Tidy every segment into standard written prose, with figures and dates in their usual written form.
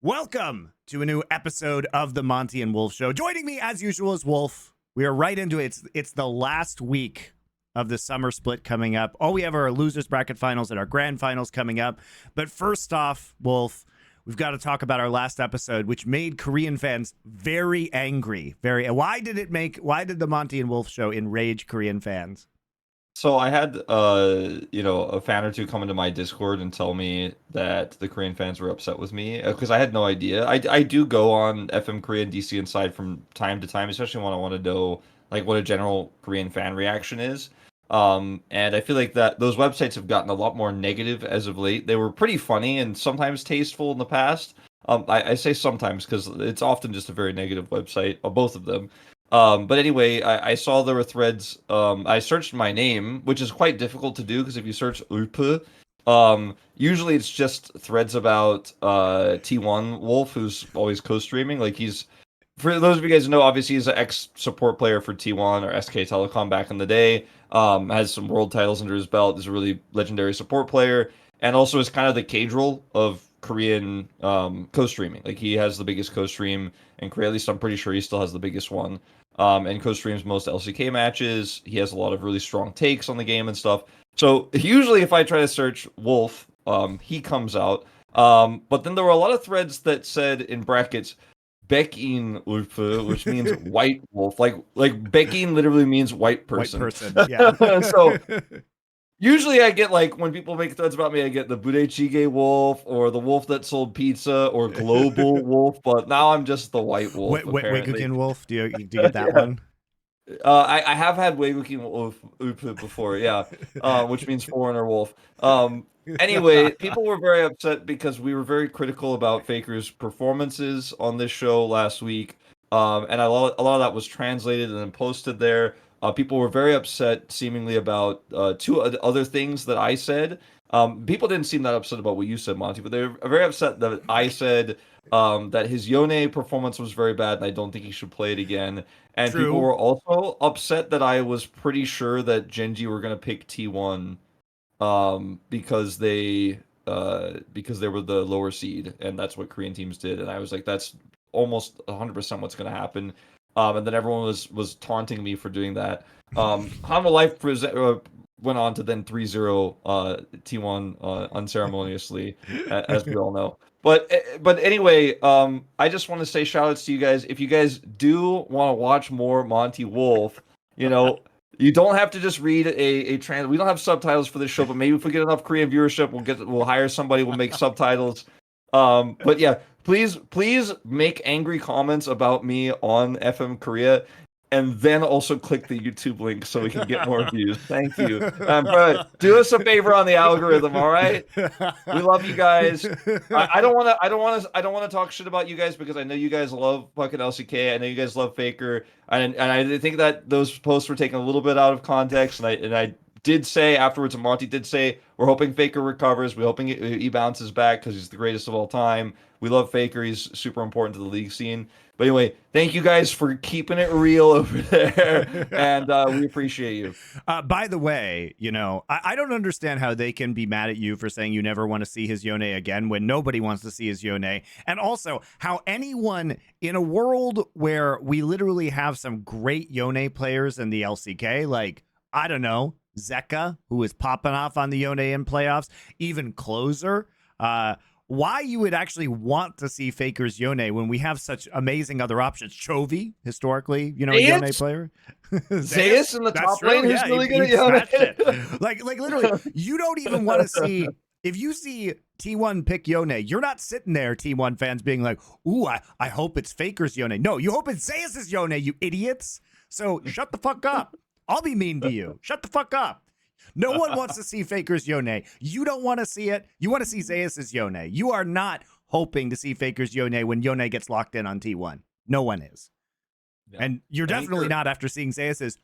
Welcome to a new episode of the Monte and Wolf Show. Joining me, as usual, is Wolf. We are right into it. It's the last week of the summer split coming up. Oh, we have our losers bracket finals and our grand finals coming up. But first off, Wolf, we've got to talk about our last episode, which made Korean fans very angry. Why did the Monte and Wolf Show enrage Korean fans? So I had, a fan or two come into my Discord and tell me that the Korean fans were upset with me because I had no idea. I do go on FM Korea and DC Inside from time to time, especially when I want to know like what a general Korean fan reaction is. And I feel like that those websites have gotten a lot more negative as of late. They were pretty funny and sometimes tasteful in the past. I say sometimes because it's often just a very negative website, both of them. But anyway, I saw there were threads. I searched my name, which is quite difficult to do because if you search Ulp, usually it's just threads about T1 Wolf, who's always co-streaming. Like for those of you guys who know, obviously he's an ex-support player for T1 or SK Telecom back in the day. Has some world titles under his belt. Is a really legendary support player, and also is kind of the Cadril of Korean co-streaming. Like he has the biggest co-stream in Korea. At least I'm pretty sure he still has the biggest one. And co-streams most LCK matches. He has a lot of really strong takes on the game and stuff. So usually if I try to search Wolf, he comes out. But then there were a lot of threads that said in brackets, Bekin Wolf, which means white wolf. Like Bekin literally means white person. White person, yeah. So usually I get like when people make threads about me, I get the Budechige wolf or the wolf that sold pizza or global wolf, but now I'm just the white wolf. Wegukin Wolf, do you get that one? I have had Wegukin Wolf before, yeah, which means foreigner wolf. Anyway, people were very upset because we were very critical about Faker's performances on this show last week, and a lot of that was translated and then posted there. People were very upset, seemingly, about two other things that I said. People didn't seem that upset about what you said, Monty, but they were very upset that I said that his Yone performance was very bad, and I don't think he should play it again. And True. people were also upset that I was pretty sure that GenG were going to pick T1 because they were the lower seed, and that's what Korean teams did. And I was like, that's almost 100% what's going to happen. And then everyone was taunting me for doing that. Hanwha Life went on to then 3-0 T1 unceremoniously, as we all know. But anyway, I just want to say shout outs to you guys. If you guys do want to watch more Monte Wolf, you don't have to just read a trans. We don't have subtitles for this show, but maybe if we get enough Korean viewership, we'll hire somebody. We'll make subtitles. But yeah, please make angry comments about me on FM Korea, and then also click the YouTube link so we can get more views. Thank you. Bro, do us a favor on the algorithm, all right? We love you guys. I don't want to talk shit about you guys because I know you guys love fucking LCK. I know you guys love Faker, and I think that those posts were taken a little bit out of context, and I did say afterwards, and Monty did say, we're hoping Faker recovers. We're hoping he bounces back because he's the greatest of all time. We love Faker. He's super important to the league scene. But anyway, thank you guys for keeping it real over there, and we appreciate you. By the way, I don't understand how they can be mad at you for saying you never want to see his Yone again when nobody wants to see his Yone. And also how anyone in a world where we literally have some great Yone players in the LCK, like, I don't know, Zeka, who is popping off on the Yone in playoffs, even Closer, why you would actually want to see Faker's Yone when we have such amazing other options. Chovy, historically, a Yone player. Zeus in the top lane, who's really good at Yone. Like literally, you don't even want to see. If you see T1 pick Yone, you're not sitting there, T1 fans, being like, ooh, I hope it's Faker's Yone. No, you hope it's Zeus's Yone, you idiots. So shut the fuck up. I'll be mean to you. Shut the fuck up. No one wants to see Faker's Yone. You don't want to see it. You want to see Zeus's Yone. You are not hoping to see Faker's Yone when Yone gets locked in on T1. No one is. Yeah. And you're definitely not after seeing Zeus's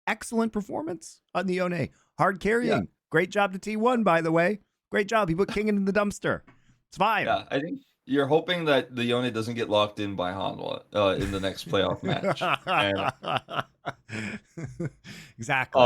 excellent performance on the Yone. Hard carrying. Yeah. Great job to T1, by the way. Great job. He put King in the dumpster. It's fine. Yeah, I think you're hoping that the Yone doesn't get locked in by Hanwha in the next playoff match. And Exactly.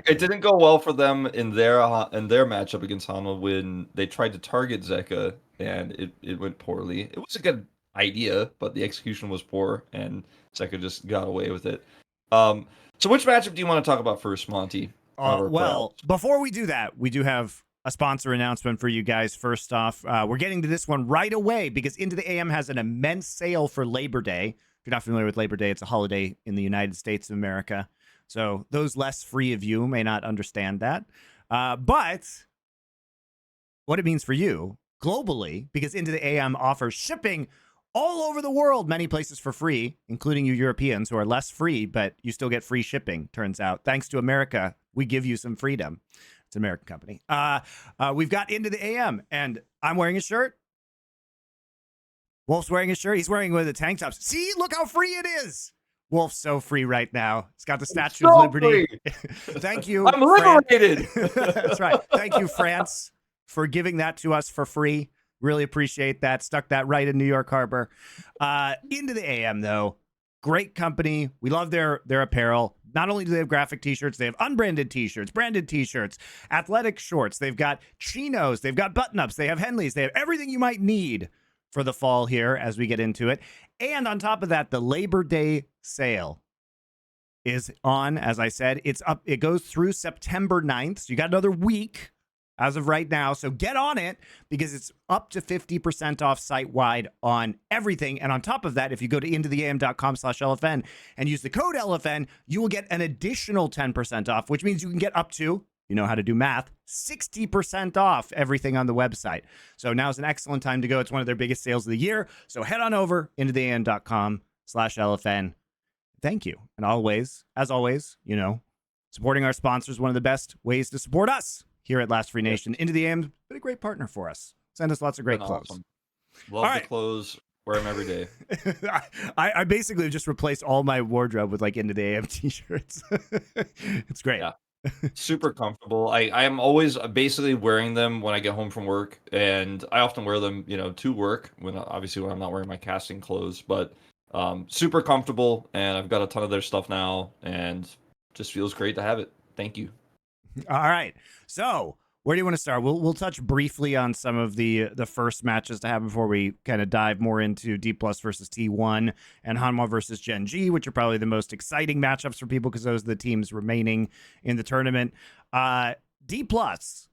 it didn't go well for them in their matchup against Hanwha when they tried to target Zeka, and it went poorly. It was a good idea, but the execution was poor, and Zeka just got away with it. So which matchup do you want to talk about first, Monty? Well, before we do that, we do have a sponsor announcement for you guys. First off, we're getting to this one right away because Into the AM has an immense sale for Labor Day. If you're not familiar with Labor Day, it's a holiday in the United States of America. So those less free of you may not understand that. But what it means for you globally, because Into the AM offers shipping all over the world, many places for free, including you Europeans who are less free, but you still get free shipping, turns out. Thanks to America, we give you some freedom. It's an American company. We've got Into the AM, and I'm wearing a shirt. Wolf's wearing a shirt. He's wearing one of the tank tops. See, look how free it is. Wolf's so free right now. He's got the Statue of Liberty. Thank you. I'm liberated. That's right. Thank you, France, for giving that to us for free. Really appreciate that. Stuck that right in New York Harbor. Into the AM, though. Great company. We love their apparel. Not only do they have graphic t-shirts, they have unbranded t-shirts, branded t-shirts, athletic shorts. They've got chinos. They've got button-ups. They have Henleys. They have everything you might need for the fall here as we get into it. And on top of that, the Labor Day sale is on, as I said. It's up. It goes through September 9th. So you got another week as of right now. So get on it because it's up to 50% off site-wide on everything. And on top of that, if you go to intotheam.com/LFN and use the code LFN, you will get an additional 10% off, which means you can get up to, you know how to do math, 60% off everything on the website. So now's an excellent time to go. It's one of their biggest sales of the year. So head on over intotheam.com/LFN. Thank you. And always, as always, you know, supporting our sponsors is one of the best ways to support us here at Last Free Nation. Into the AM, been a great partner for us. Send us lots of great clothes. Awesome. Love the clothes. Wear them every day. I basically just replaced all my wardrobe with like Into the AM t-shirts. It's great. Yeah. Super comfortable. I am always basically wearing them when I get home from work, and I often wear them, you know, to work when I'm not wearing my casting clothes, but super comfortable, and I've got a ton of their stuff now, and just feels great to have it. Thank you. All right. So where do you want to start? We'll touch briefly on some of the first matches to have before we kind of dive more into Dplus versus T1 and Hanwha versus GenG, which are probably the most exciting matchups for people because those are the teams remaining in the tournament. Dplus,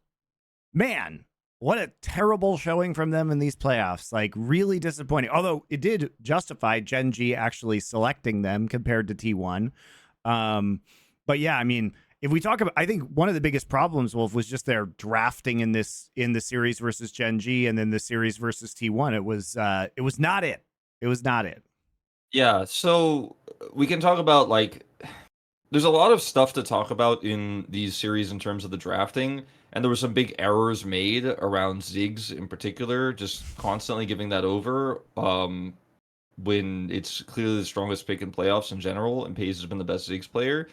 man, what a terrible showing from them in these playoffs. Like, really disappointing. Although it did justify GenG actually selecting them compared to T1. But yeah, I mean, if we talk about, I think one of the biggest problems, Wolf, was just their drafting in the series versus GenG and then the series versus T1. It was not it. It was not it. Yeah, so we can talk about, like, there's a lot of stuff to talk about in these series in terms of the drafting, and there were some big errors made around Ziggs in particular, just constantly giving that over when it's clearly the strongest pick in playoffs in general, and Paze has been the best Ziggs player.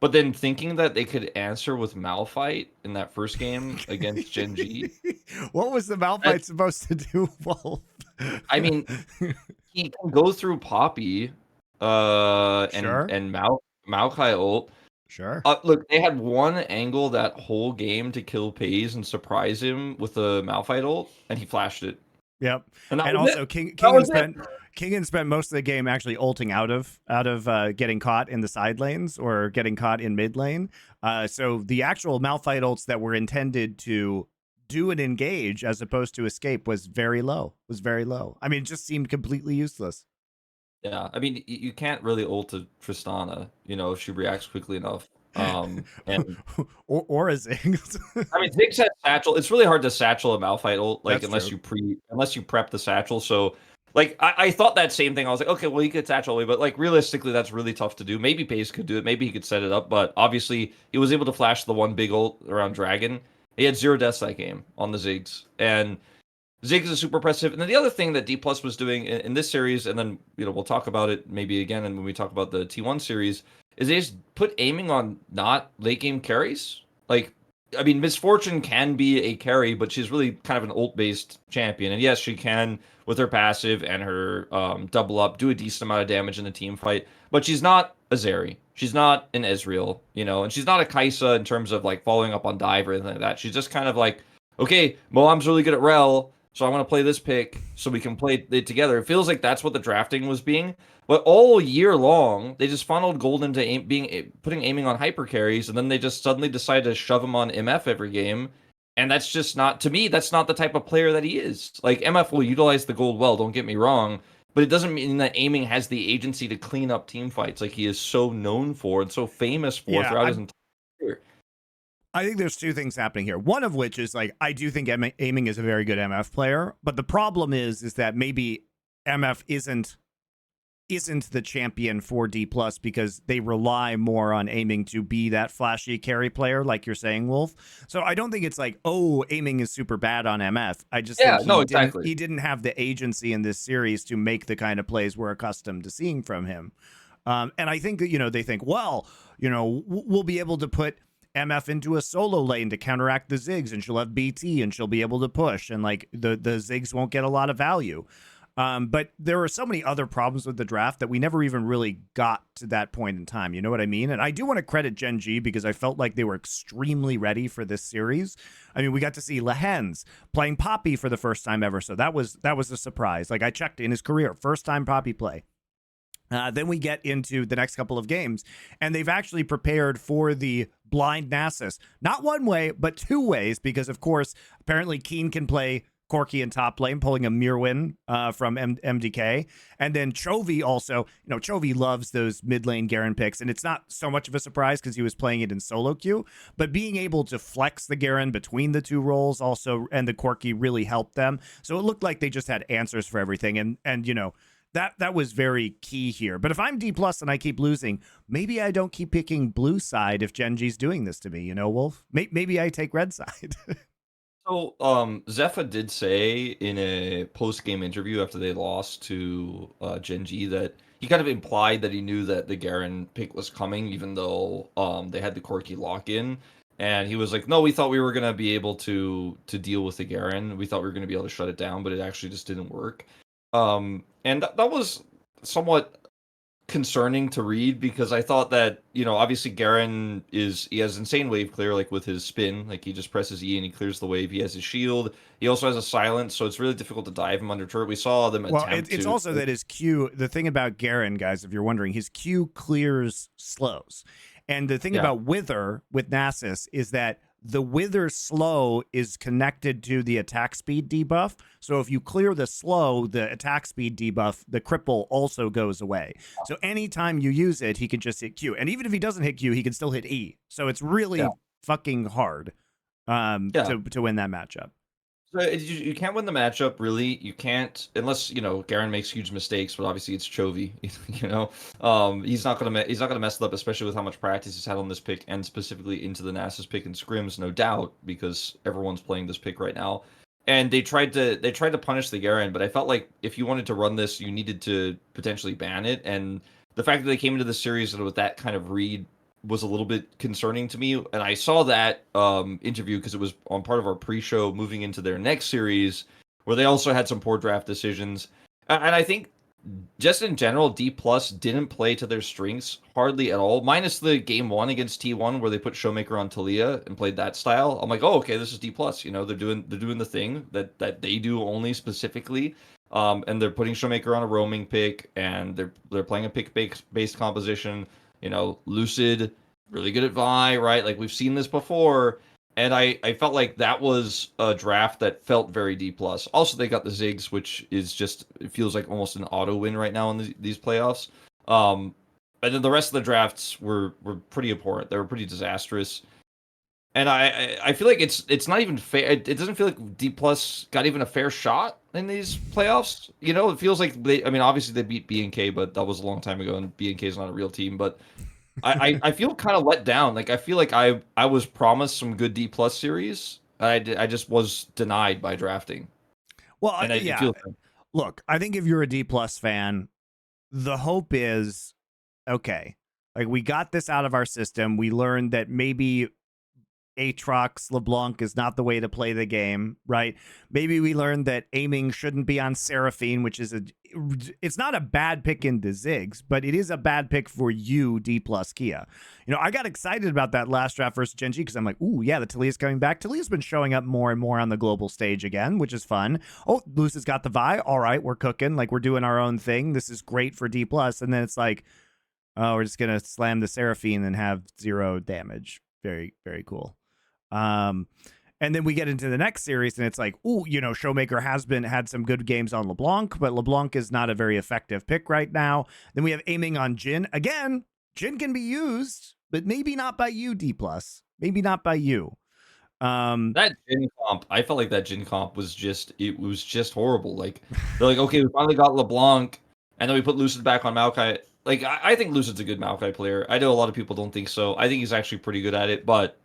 But then thinking that they could answer with Malphite in that first game against GenG. What was the Malphite supposed to do, Wolf? I mean, he can go through Poppy and Maokai ult. Sure. Look, they had one angle that whole game to kill Paze and surprise him with the Malphite ult, and he flashed it. Yep. And also Kingen spent most of the game actually ulting out of getting caught in the side lanes or getting caught in mid lane. So the actual Malphite ults that were intended to do an engage as opposed to escape was very low. I mean, it just seemed completely useless. Yeah, I mean, you can't really ult to Tristana, you know, if she reacts quickly enough. And or a Ziggs. I mean, Ziggs has satchel. It's really hard to satchel a Malphite ult, like That's unless you prep the satchel. So, like, I thought that same thing. I was like, okay, well, you could satchel away, but like realistically, that's really tough to do. Maybe Pace could do it. Maybe he could set it up, but obviously, he was able to flash the one big ult around Dragon. He had 0 deaths that game on the Ziggs, and Ziggs is super impressive. And then the other thing that Dplus was doing in this series, and then, you know, we'll talk about it maybe again, and when we talk about the T1 series, is they just put aiming on not late game carries. Like, I mean, Misfortune can be a carry, but she's really kind of an ult-based champion. And yes, she can, with her passive and her double up, do a decent amount of damage in the team fight. But she's not a Zeri. She's not an Ezreal, and she's not a Kai'Sa in terms of like following up on dive or anything like that. She's just kind of like, okay, Moam's really good at Rel, so I want to play this pick so we can play it together. It feels like that's what the drafting was being. But all year long, they just funneled gold into putting aiming on hyper carries, and then they just suddenly decided to shove him on MF every game. And that's just not, to me, that's not the type of player that he is. Like, MF will utilize the gold well, don't get me wrong, but it doesn't mean that aiming has the agency to clean up team fights like he is so known for and so famous for throughout his entire career. I think there's two things happening here. One of which is, like, I do think aiming is a very good MF player, but the problem is that maybe MF isn't the champion for Dplus because they rely more on aiming to be that flashy carry player, like you're saying, Wolf. So I don't think it's like, oh, aiming is super bad on MF. I just think he didn't have the agency in this series to make the kind of plays we're accustomed to seeing from him. And I think that, they think, well, we'll be able to put MF into a solo lane to counteract the Ziggs, and she'll have BT and she'll be able to push, and like the Ziggs won't get a lot of value. But there were so many other problems with the draft that we never even really got to that point in time. You know what I mean? And I do want to credit GenG because I felt like they were extremely ready for this series. I mean, we got to see Lehens playing Poppy for the first time ever. So that was a surprise. Like, I checked in his career, first time Poppy play. Then we get into the next couple of games, and they've actually prepared for the blind Nasus. Not one way, but two ways, because, of course, apparently Keen can play Corki in top lane, pulling a Mirwin from MDK. And then Chovy also, Chovy loves those mid lane Garen picks, and it's not so much of a surprise because he was playing it in solo queue, but being able to flex the Garen between the two roles also, and the Corki really helped them. So it looked like they just had answers for everything. And that was very key here. But if I'm Dplus and I keep losing, maybe I don't keep picking blue side if GenG's doing this to me, Wolf? Maybe I take red side. So, Zephyr did say in a post-game interview after they lost to GenG that he kind of implied that he knew that the Garen pick was coming, even though they had the Corki lock-in. And he was like, no, we thought we were going to be able to deal with the Garen. We thought we were going to be able to shut it down, but it actually just didn't work. And that was somewhat concerning to read because I thought that, obviously Garen he has insane wave clear, like with his spin, like he just presses E and he clears the wave. He has his shield. He also has a silence, so it's really difficult to dive him under turret. We saw them attempt it's also that his Q, the thing about Garen, guys, if you're wondering, his Q clears slows. And the thing about Wither with Nasus is that the Wither slow is connected to the attack speed debuff. So if you clear the slow, the attack speed debuff, the cripple also goes away. So anytime you use it, he can just hit Q. And even if he doesn't hit Q, he can still hit E. So it's really fucking hard to win that matchup. So you can't win the matchup, really. You can't, unless Garen makes huge mistakes. But obviously, it's Chovy. He's not gonna mess it up, especially with how much practice he's had on this pick, and specifically into the Nasus pick and scrims, no doubt, because everyone's playing this pick right now. And they tried to punish the Garen, but I felt like if you wanted to run this, you needed to potentially ban it. And the fact that they came into the series with that kind of read was a little bit concerning to me. And I saw that interview because it was on part of our pre-show moving into their next series, where they also had some poor draft decisions. And I think just in general, Dplus didn't play to their strengths hardly at all, minus the game one against T1 where they put Showmaker on Talia and played that style. I'm like, oh, okay, this is Dplus. They're doing the thing that they do only specifically. And they're putting Showmaker on a roaming pick, and they're playing a pick-based composition. Lucid, really good at Vi, right? Like, we've seen this before. And I felt like that was a draft that felt very Dplus. Also, they got the Ziggs, which is just, it feels like almost an auto win right now in these playoffs. And then the rest of the drafts were pretty abhorrent. They were pretty disastrous. And I feel like it's not even fair. It doesn't feel like Dplus got even a fair shot in these playoffs. It feels like obviously they beat BNK, but that was a long time ago, and BNK is not a real team. But I feel kind of let down. Like, I feel like I was promised some good Dplus series. I just was denied by drafting. Well, look, I think if you're a Dplus fan, the hope is, okay, like, we got this out of our system. We learned that maybe Aatrox LeBlanc is not the way to play the game, right? Maybe we learned that aiming shouldn't be on Seraphine, which is it's not a bad pick into Ziggs, but it is a bad pick for you, Dplus Kia. I got excited about that last draft versus GenG because I'm like, ooh, yeah, the Talia's coming back. Talia's been showing up more and more on the global stage again, which is fun. Oh, Luce has got the Vi. All right, we're cooking. Like, we're doing our own thing. This is great for Dplus. And then it's like, oh, we're just going to slam the Seraphine and have 0 damage. Very, very cool. And then we get into the next series and it's like, ooh, Showmaker has had some good games on LeBlanc, but LeBlanc is not a very effective pick right now. Then we have aiming on Jhin. Again, Jhin can be used, but maybe not by you, Dplus. Maybe not by you. That Jhin comp, I felt like that Jhin comp was just horrible. Like, they're like, okay, we finally got LeBlanc, and then we put Lucid back on Maokai. Like, I think Lucid's a good Maokai player. I know a lot of people don't think so. I think he's actually pretty good at it, but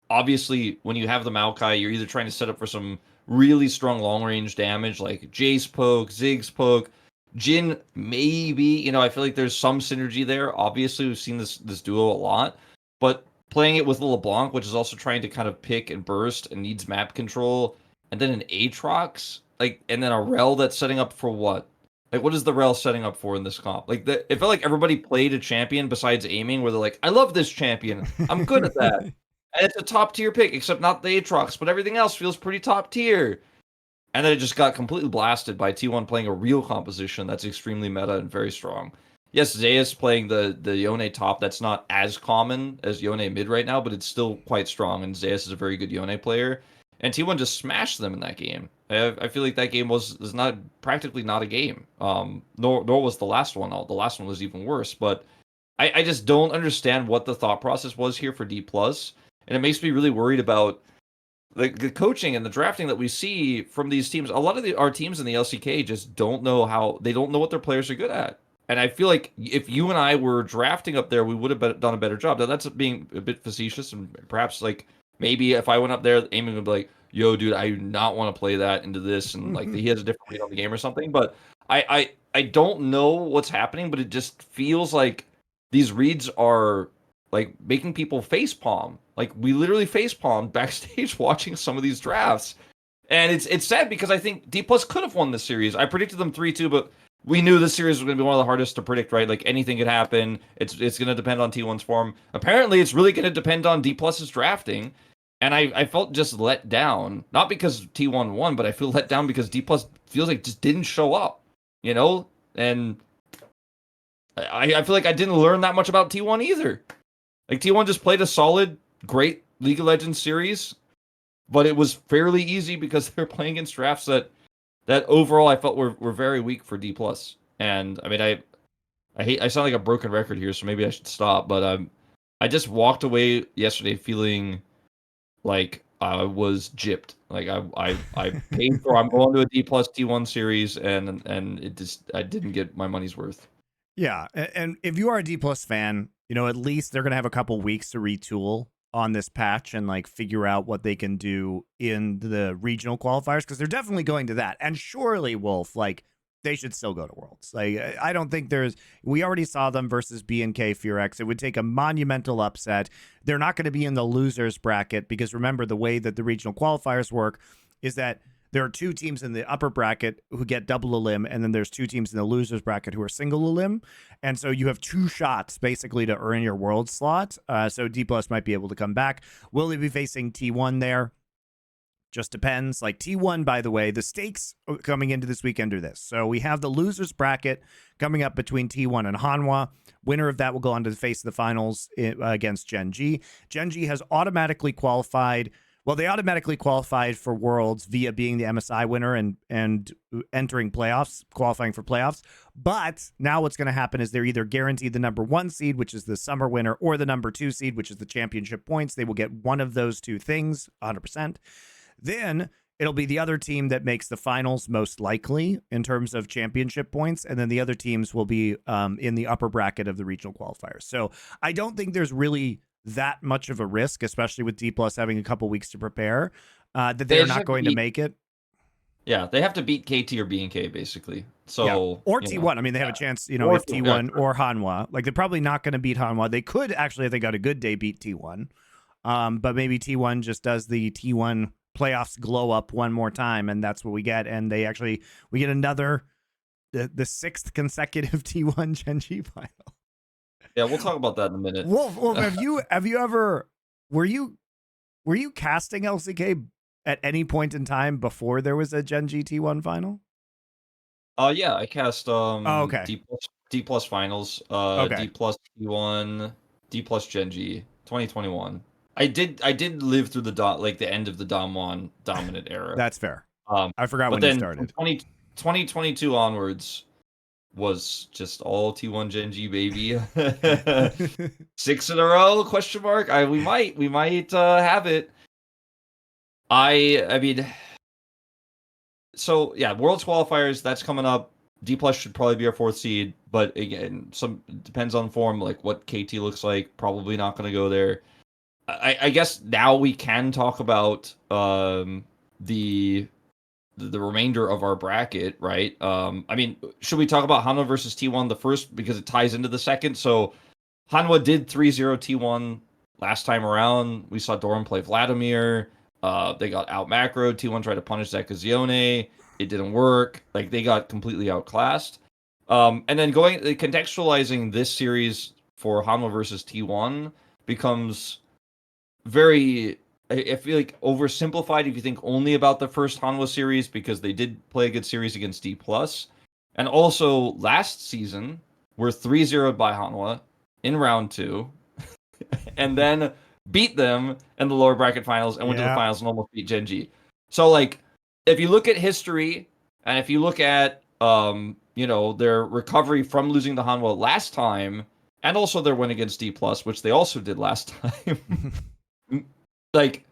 obviously, when you have the Maokai, you're either trying to set up for some really strong long-range damage, like Jace poke, Ziggs poke, Jhin maybe. I feel like there's some synergy there. Obviously, we've seen this duo a lot, but playing it with LeBlanc, which is also trying to kind of pick and burst and needs map control, and then an Aatrox, and then a Rel that's setting up for what? Like, what is the Rel setting up for in this comp? Like, it felt like everybody played a champion besides aiming, where they're like, I love this champion. I'm good at that. And it's a top tier pick, except not the Aatrox, but everything else feels pretty top tier. And then it just got completely blasted by T1 playing a real composition that's extremely meta and very strong. Yes, Zeus playing the Yone top, that's not as common as Yone mid right now, but it's still quite strong, and Zeus is a very good Yone player. And T1 just smashed them in that game. I feel like that game was not practically not a game. Nor was the last one. The last one was even worse. But I just don't understand what the thought process was here for Dplus. And it makes me really worried about the coaching and the drafting that we see from these teams. A lot of our teams in the LCK just don't know what their players are good at. And I feel like if you and I were drafting up there, we would have done a better job. Now, that's being a bit facetious, and perhaps maybe if I went up there, aiming would be like, yo, dude, I do not want to play that into this, and he has a different read on the game or something. But I don't know what's happening, but it just feels like these reads are making people facepalm. Like, we literally facepalmed backstage watching some of these drafts. And it's sad because I think Dplus could have won this series. I predicted them 3-2, but we knew this series was going to be one of the hardest to predict, right? Like, anything could happen. It's going to depend on T1's form. Apparently, it's really going to depend on Dplus's drafting. And I felt just let down. Not because T1 won, but I feel let down because Dplus feels like just didn't show up. And I feel like I didn't learn that much about T1 either. Like, T1 just played a solid, great League of Legends series, but it was fairly easy because they're playing against drafts that overall I felt were very weak for Dplus. And I mean, I sound like a broken record here, so maybe I should stop. But I just walked away yesterday feeling like I was gypped. Like, I paid for. I'm going to a Dplus T1 series, and I didn't get my money's worth. Yeah, and if you are a Dplus fan, at least they're going to have a couple weeks to retool on this patch and figure out what they can do in the regional qualifiers, because they're definitely going to that. And surely, Wolf, they should still go to Worlds. I don't think we already saw them versus BNK Furex. It would take a monumental upset. They're not going to be in the losers bracket because remember, the way that the regional qualifiers work is that there are 2 teams in the upper bracket who get double elim, and then there's 2 teams in the losers bracket who are single elim. And so you have 2 shots basically to earn your world slot. So Dplus might be able to come back. Will they be facing T1 there? Just depends. T1, by the way, the stakes coming into this weekend are this. So we have the losers bracket coming up between T1 and Hanwha. Winner of that will go on to face the finals against GenG. GenG has automatically qualified. Well, they automatically qualified for Worlds via being the MSI winner and entering playoffs, qualifying for playoffs. But now what's going to happen is they're either guaranteed the number 1 seed, which is the summer winner, or the number 2 seed, which is the championship points. They will get one of those 2 things, 100%. Then it'll be the other team that makes the finals most likely in terms of championship points. And then the other teams will be in the upper bracket of the regional qualifiers. So I don't think there's really that much of a risk, especially with Dplus having a couple weeks to prepare, that they're not going to make it. Yeah, they have to beat KT or BNK basically. So yeah. Or T1. I mean, they have a chance, if T1 or Hanwha. They're probably not going to beat Hanwha. They could actually, if they got a good day, beat T1. But maybe T1 just does the T1 playoffs glow up one more time, and that's what we get. And we get another the sixth consecutive T1 Gen.G final. Yeah, we'll talk about that in a minute. Wolf, have you ever were you casting LCK at any point in time before there was a Gen.G T1 final? Yeah, I cast okay. Dplus finals, Okay. Dplus T1, Dplus Gen.G 2021. I did live through the end of the Dom1 dominant era. That's fair. I forgot But when you then from started. 2022 onwards was just all T1 Gen.G, baby. 6 in a row? Question mark. We might have it. I mean, so yeah, Worlds qualifiers, that's coming up. Dplus should probably be our 4th seed, but again, some depends on form, like what KT looks like. Probably not going to go there. I guess now we can talk about the remainder of our bracket, right? I mean, should we talk about Hanwha versus T1 the first, because it ties into the second? So Hanwha did 3-0 T1 last time around. We saw Doran play Vladimir. They got out macroed. T1 tried to punish Zekazione. It didn't work. Like, they got completely outclassed. And then contextualizing this series for Hanwha versus T1 becomes very, I feel like, oversimplified if you think only about the first Hanwha series, because they did play a good series against Dplus. And also, last season, we're 3-0'd by Hanwha in round 2, and then beat them in the lower bracket finals and went to the finals and almost beat Gen.G. So, like, if you look at history, and if you look at, their recovery from losing to Hanwha last time, and also their win against Dplus, which they also did last time, like,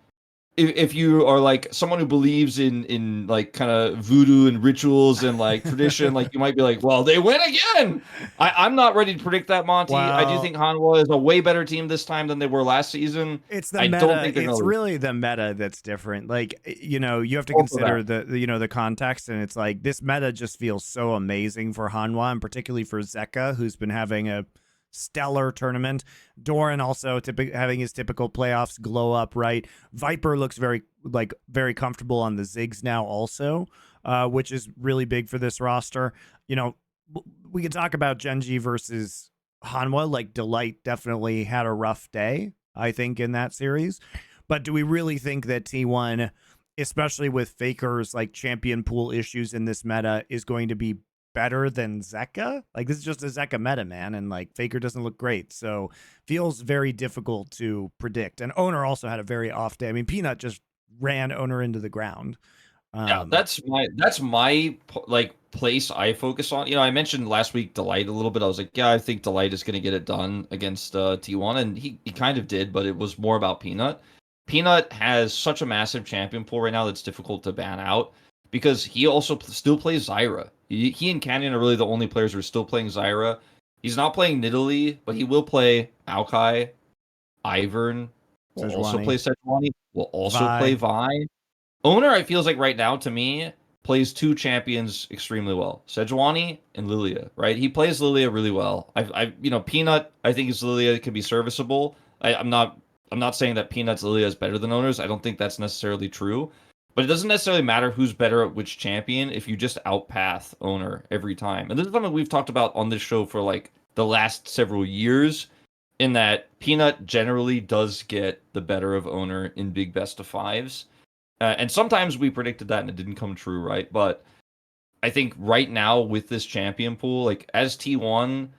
if you are like someone who believes in like kind of voodoo and rituals and like tradition, like, you might be like, well, they win again. I'm not ready to predict that, Monty. I do think Hanwha is a way better team this time than they were last season. It's the I meta. don't think they're It's gonna really the meta that's different. Like, you have to Also consider the context, and it's like this meta just feels so amazing for Hanwha, and particularly for Zeka, who's been having a stellar tournament. Doran also having his typical playoffs glow up, right? Viper looks very comfortable on the Ziggs now also, which is really big for this roster. We can talk about Gen.G versus Hanwha. Like, Delight definitely had a rough day, I think, in that series. But do we really think that T1, especially with Faker's like champion pool issues in this meta, is going to be better than Zeka? Like, this is just a Zeka meta, man, and like Faker doesn't look great, so feels very difficult to predict. And Owner also had a very off day. I mean, Peanut just ran Owner into the ground. Yeah, that's my like place I focus on. I mentioned last week Delight a little bit. I was like, yeah, I think Delight is going to get it done against T1, and he kind of did, but it was more about Peanut. Peanut has such a massive champion pool right now that's difficult to ban out, because he also still plays Zyra. He and Canyon are really the only players who are still playing Zyra. He's not playing Nidalee, but he will play Maokai. Ivern will also play Sejuani. Will also play Vi. Owner, I feels like right now, to me, plays 2 champions extremely well: Sejuani and Lilia. Right? He plays Lilia really well. Peanut, I think his Lilia can be serviceable. I'm not saying that Peanut's Lilia is better than Owner's. I don't think that's necessarily true. But it doesn't necessarily matter who's better at which champion if you just outpath Owner every time. And this is something we've talked about on this show for like the last several years, in that Peanut generally does get the better of Owner in big best of fives. And sometimes we predicted that and it didn't come true, right? But I think right now with this champion pool, like, as T1,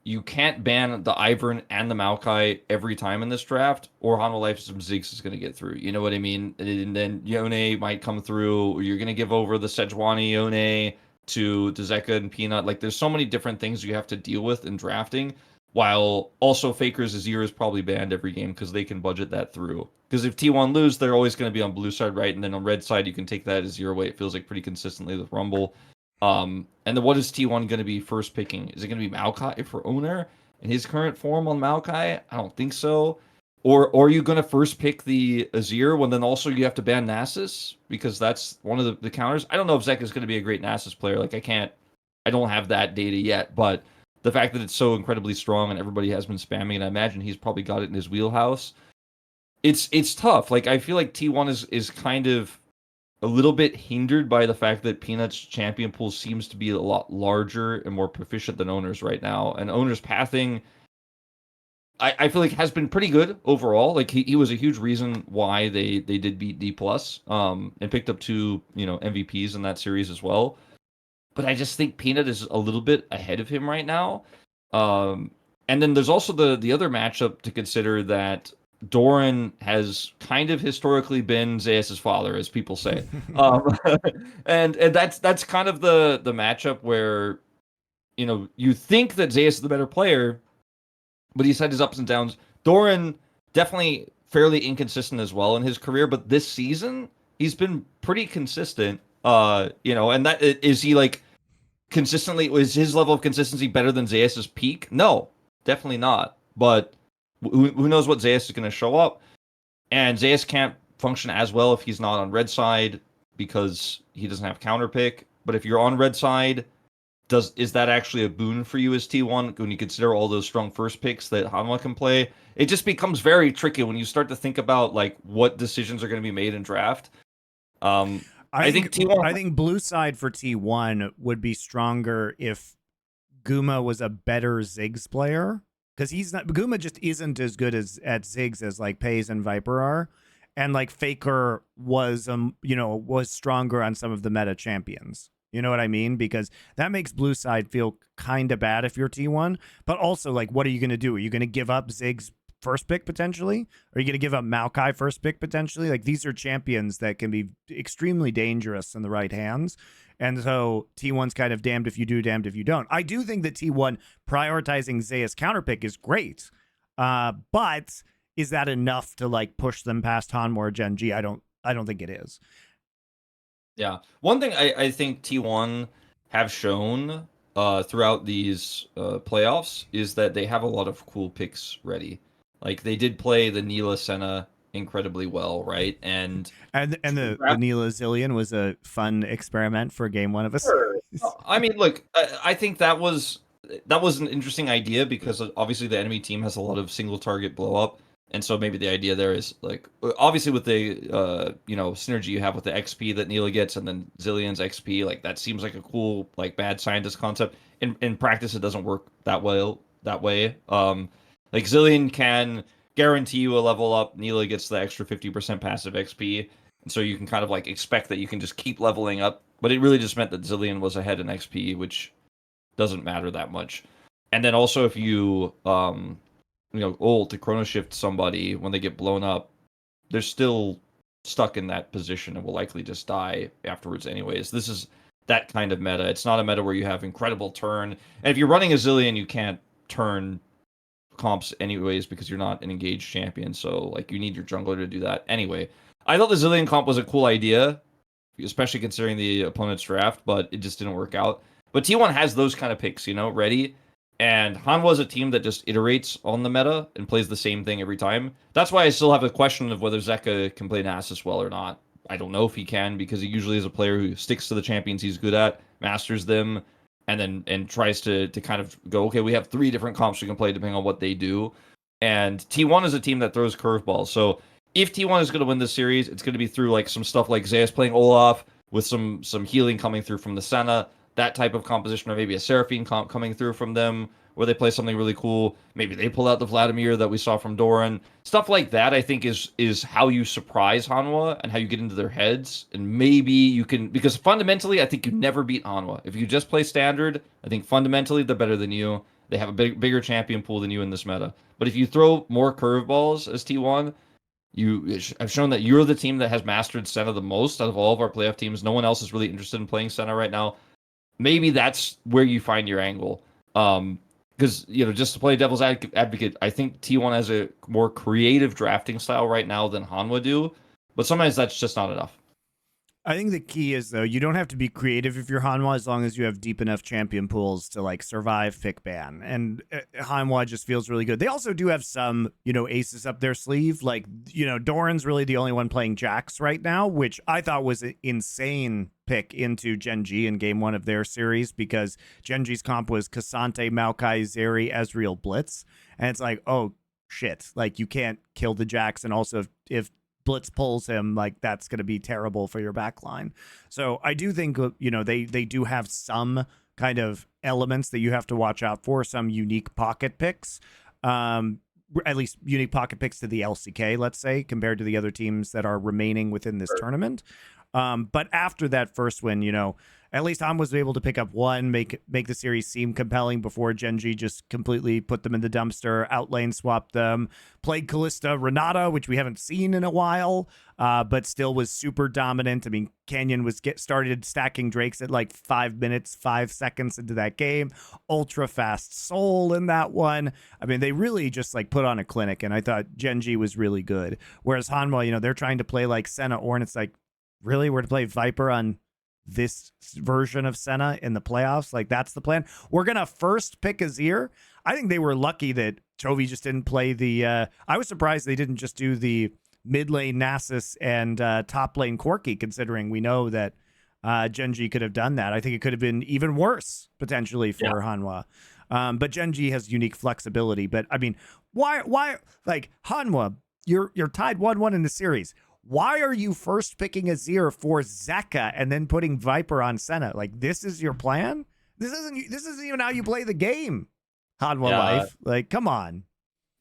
you can't ban the Ivern and the Maokai every time in this draft, or Hanwha Life some Ziggs is going to get through. You know what I mean? And then Yone might come through, or you're going to give over the Sejuani Yone to Zeka and Peanut. Like, there's so many different things you have to deal with in drafting, while also Faker's Azir is probably banned every game because they can budget that through. Because if T1 lose, they're always going to be on blue side, right? And then on red side, you can take that Azir away. It feels like pretty consistently with Rumble. And then what is T1 going to be first picking? Is it going to be Maokai for Owner in his current form on Maokai? I don't think so. Or are you going to first pick the Azir when then also you have to ban Nasus? Because that's one of the counters. I don't know if Zek is going to be a great Nasus player. Like, I don't have that data yet, but the fact that it's so incredibly strong and everybody has been spamming, and I imagine he's probably got it in his wheelhouse. it's tough. Like I feel like T1 is kind of a little bit hindered by the fact that Peanut's champion pool seems to be a lot larger and more proficient than Owner's right now. And Owner's pathing, I feel like has been pretty good overall. Like he was a huge reason why they did beat Dplus, and picked up 2, MVPs in that series as well. But I just think Peanut is a little bit ahead of him right now. Um, and then there's also the other matchup to consider that Doran has kind of historically been Zeus's father, as people say. Um, and that's kind of the matchup where you think that Zeus is the better player, but he's had his ups and downs. Doran definitely fairly inconsistent as well in his career, but this season he's been pretty consistent. And that is he like consistently is his level of consistency better than Zeus's peak? No, definitely not. But who knows what Zeus is going to show up? And Zeus can't function as well if he's not on red side because he doesn't have counter pick. But if you're on red side, is that actually a boon for you as T1 when you consider all those strong first picks that Hanwha can play? It just becomes very tricky when you start to think about like what decisions are going to be made in draft. I think T1. I think blue side for T1 would be stronger if Guma was a better Ziggs player, because Guma just isn't as good at Ziggs as like Pays and Viper are, and like Faker was was stronger on some of the meta champions. You know what I mean? Because that makes blue side feel kind of bad if you're T1, but also like what are you going to do? Are you going to give up Ziggs first pick potentially? Are you going to give up Maokai first pick potentially? Like these are champions that can be extremely dangerous in the right hands. And so T1's kind of damned if you do, damned if you don't. I do think that T1 prioritizing Zeus counterpick is great. But is that enough to like push them past Hanwha or GenG? I don't think it is. Yeah. One thing I think T1 have shown throughout these playoffs is that they have a lot of cool picks ready. Like they did play the Neela Senna incredibly well, right? And the Neela Zillion was a fun experiment for game one of us. Sure. I mean, look, I think that was an interesting idea because obviously the enemy team has a lot of single target blow up, and so maybe the idea there is like obviously with the synergy you have with the XP that Neela gets and then Zillion's XP, like that seems like a cool like bad scientist concept. In practice, it doesn't work that well that way. Like Zillion can guarantee you a level up. Neela gets the extra 50% passive XP. And so you can kind of like expect that you can just keep leveling up, but it really just meant that Zillion was ahead in XP, which doesn't matter that much. And then also if you ult to chrono shift somebody when they get blown up, they're still stuck in that position and will likely just die afterwards anyways. This is that kind of meta. It's not a meta where you have incredible turn. And if you're running a Zillion, you can't turn comps anyways because you're not an engaged champion. So like you need your jungler to do that anyway. I thought the Zillion comp was a cool idea, especially considering the opponent's draft, but it just didn't work out. But T1 has those kind of picks, ready. And Hanwha is a team that just iterates on the meta and plays the same thing every time. That's why I still have a question of whether Zeka can play Nasus well or not. I don't know if he can because he usually is a player who sticks to the champions he's good at, masters them, and tries to kind of go, okay, we have 3 different comps we can play depending on what they do. And T1 is a team that throws curveballs. So if T1 is going to win this series, it's going to be through like some stuff like Zeus playing Olaf with some healing coming through from the Senna, that type of composition, or maybe a Seraphine comp coming through from them, where they play something really cool. Maybe they pull out the Vladimir that we saw from Doran. Stuff like that, I think, is how you surprise Hanwha and how you get into their heads. And maybe you can, because fundamentally, I think you never beat Hanwha. If you just play standard, I think fundamentally they're better than you. They have a bigger champion pool than you in this meta. But if you throw more curveballs as T1, you have shown that you're the team that has mastered Senna the most out of all of our playoff teams. No one else is really interested in playing Senna right now. Maybe that's where you find your angle. Because, just to play devil's advocate, I think T1 has a more creative drafting style right now than Hanwha do. But sometimes that's just not enough. I think the key is, though, you don't have to be creative if you're Hanwha as long as you have deep enough champion pools to, like, survive pick ban. And Hanwha just feels really good. They also do have some, aces up their sleeve. Like, Doran's really the only one playing Jax right now, which I thought was an insane pick into GenG in game 1 of their series because GenG's comp was Cassante, Maokai, Zeri, Ezreal, Blitz. And it's like, oh, shit. Like, you can't kill the Jax, and also if Blitz pulls him, like, that's going to be terrible for your backline. So I do think, they do have some kind of elements that you have to watch out for, some unique pocket picks. At least unique pocket picks to the LCK, let's say, compared to the other teams that are remaining within this tournament. But after that first win, at least Han was able to pick up one, make the series seem compelling before GenG just completely put them in the dumpster, outlane swapped them, played Kalista Renata, which we haven't seen in a while, but still was super dominant. I mean, Canyon started stacking Drakes at like 5 minutes, 5 seconds into that game. Ultra fast Soul in that one. I mean, they really just like put on a clinic, and I thought GenG was really good. Whereas Hanwha, they're trying to play like Senna Ornn. It's like, really, we're to play Viper on this version of Senna in the playoffs? Like, that's the plan? We're going to first pick Azir. I think they were lucky that Chovy just didn't play the... I was surprised they didn't just do the mid lane Nasus and top lane Corki, considering we know that GenG could have done that. I think it could have been even worse, potentially, for Hanwha. But GenG has unique flexibility. But, I mean, why like, Hanwha, you're tied 1-1 in the series. Why are you first picking Azir for Zeka and then putting Viper on Senna? Like, this is your plan? This isn't even how you play the game, Hanwha Life. Like, come on.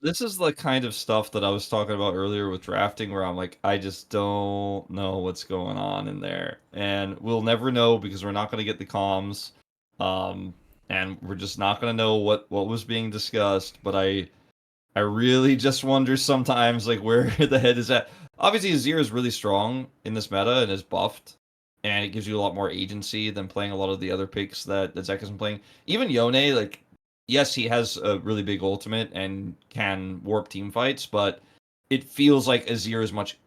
This is the kind of stuff that I was talking about earlier with drafting, where I'm like, I just don't know what's going on in there. And we'll never know because we're not going to get the comms. And we're just not going to know what was being discussed. But I really just wonder sometimes, like, where the head is at. Obviously, Azir is really strong in this meta and is buffed, and it gives you a lot more agency than playing a lot of the other picks that Zeka's been playing. Even Yone, like, yes, he has a really big ultimate and can warp team fights, but it feels like Azir is much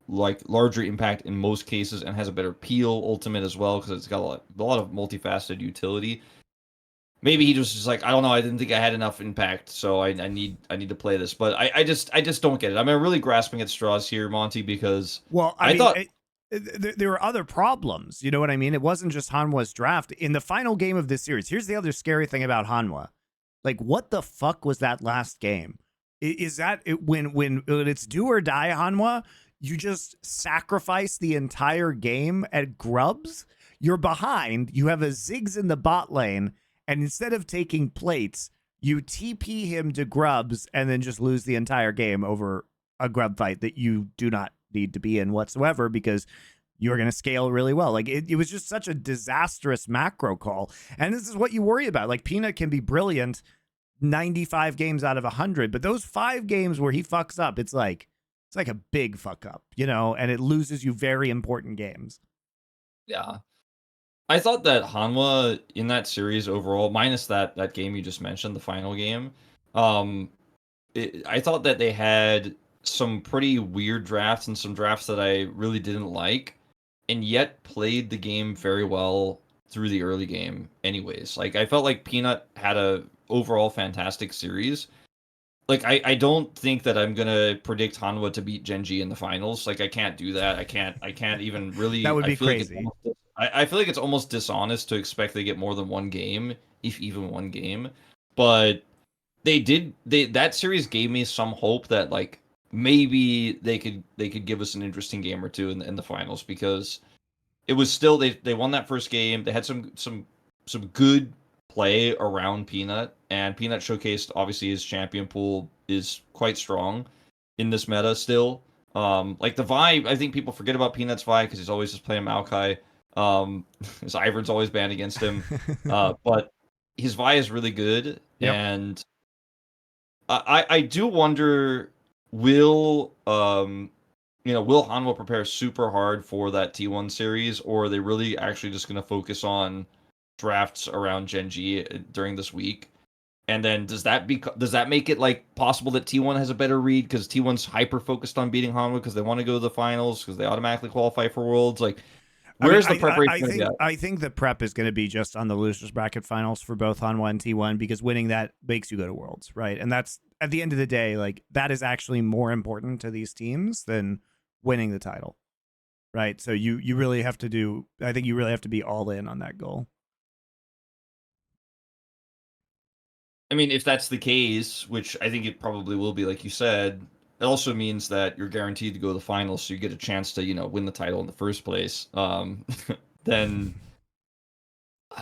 like larger impact in most cases and has a better peel ultimate as well because it's got a lot of multifaceted utility. Maybe he was just like, I don't know, I didn't think I had enough impact, so I need to play this. But I just don't get it. I'm really grasping at straws here, Monty, because I mean, thought there were other problems. You know what I mean? It wasn't just Hanwha's draft. In the final game of this series, here's the other scary thing about Hanwha. Like, what the fuck was that last game? Is that when it's do or die, Hanwha? You just sacrifice the entire game at Grubs? You're behind. You have a Ziggs in the bot lane. And instead of taking plates, you TP him to Grubs and then just lose the entire game over a Grub fight that you do not need to be in whatsoever because you're going to scale really well. Like, it was just such a disastrous macro call. And this is what you worry about. Like, Peanut can be brilliant 95 games out of 100, but those 5 games where he fucks up, it's like a big fuck up, and it loses you very important games. Yeah. I thought that Hanwha in that series overall, minus that game you just mentioned, the final game, I thought that they had some pretty weird drafts and some drafts that I really didn't like, and yet played the game very well through the early game anyways. Like, I felt like Peanut had a overall fantastic series. Like, I don't think that I'm gonna predict Hanwha to beat GenG in the finals. Like, I can't do that. I can't even really. That would be I feel crazy. Like I feel like it's almost dishonest to expect they get more than one game, if even one game. But that series gave me some hope that, like, maybe they could give us an interesting game or two in the finals, because it was still they won that first game. They had some good play around Peanut, and Peanut showcased, obviously, his champion pool is quite strong in this meta still. Like, the Vi, I think people forget about Peanut's Vi because he's always just playing Maokai. His Ivern's always banned against him. But his Vi is really good, and I do wonder, will will Hanwha prepare super hard for that T1 series, or are they really actually just going to focus on drafts around GenG during this week? And then does that make it like possible that T1 has a better read because T1's hyper focused on beating Hanwha because they want to go to the finals because they automatically qualify for Worlds? Like, where's the preparation going to be at? I think the prep is going to be just on the losers bracket finals for both Hanwha and T1, because winning that makes you go to Worlds, right? And that's, at the end of the day, like, that is actually more important to these teams than winning the title, right? So you really have to do. I think you really have to be all in on that goal. I mean, if that's the case, which I think it probably will be, like you said, it also means that you're guaranteed to go to the finals, so you get a chance to, win the title in the first place. Then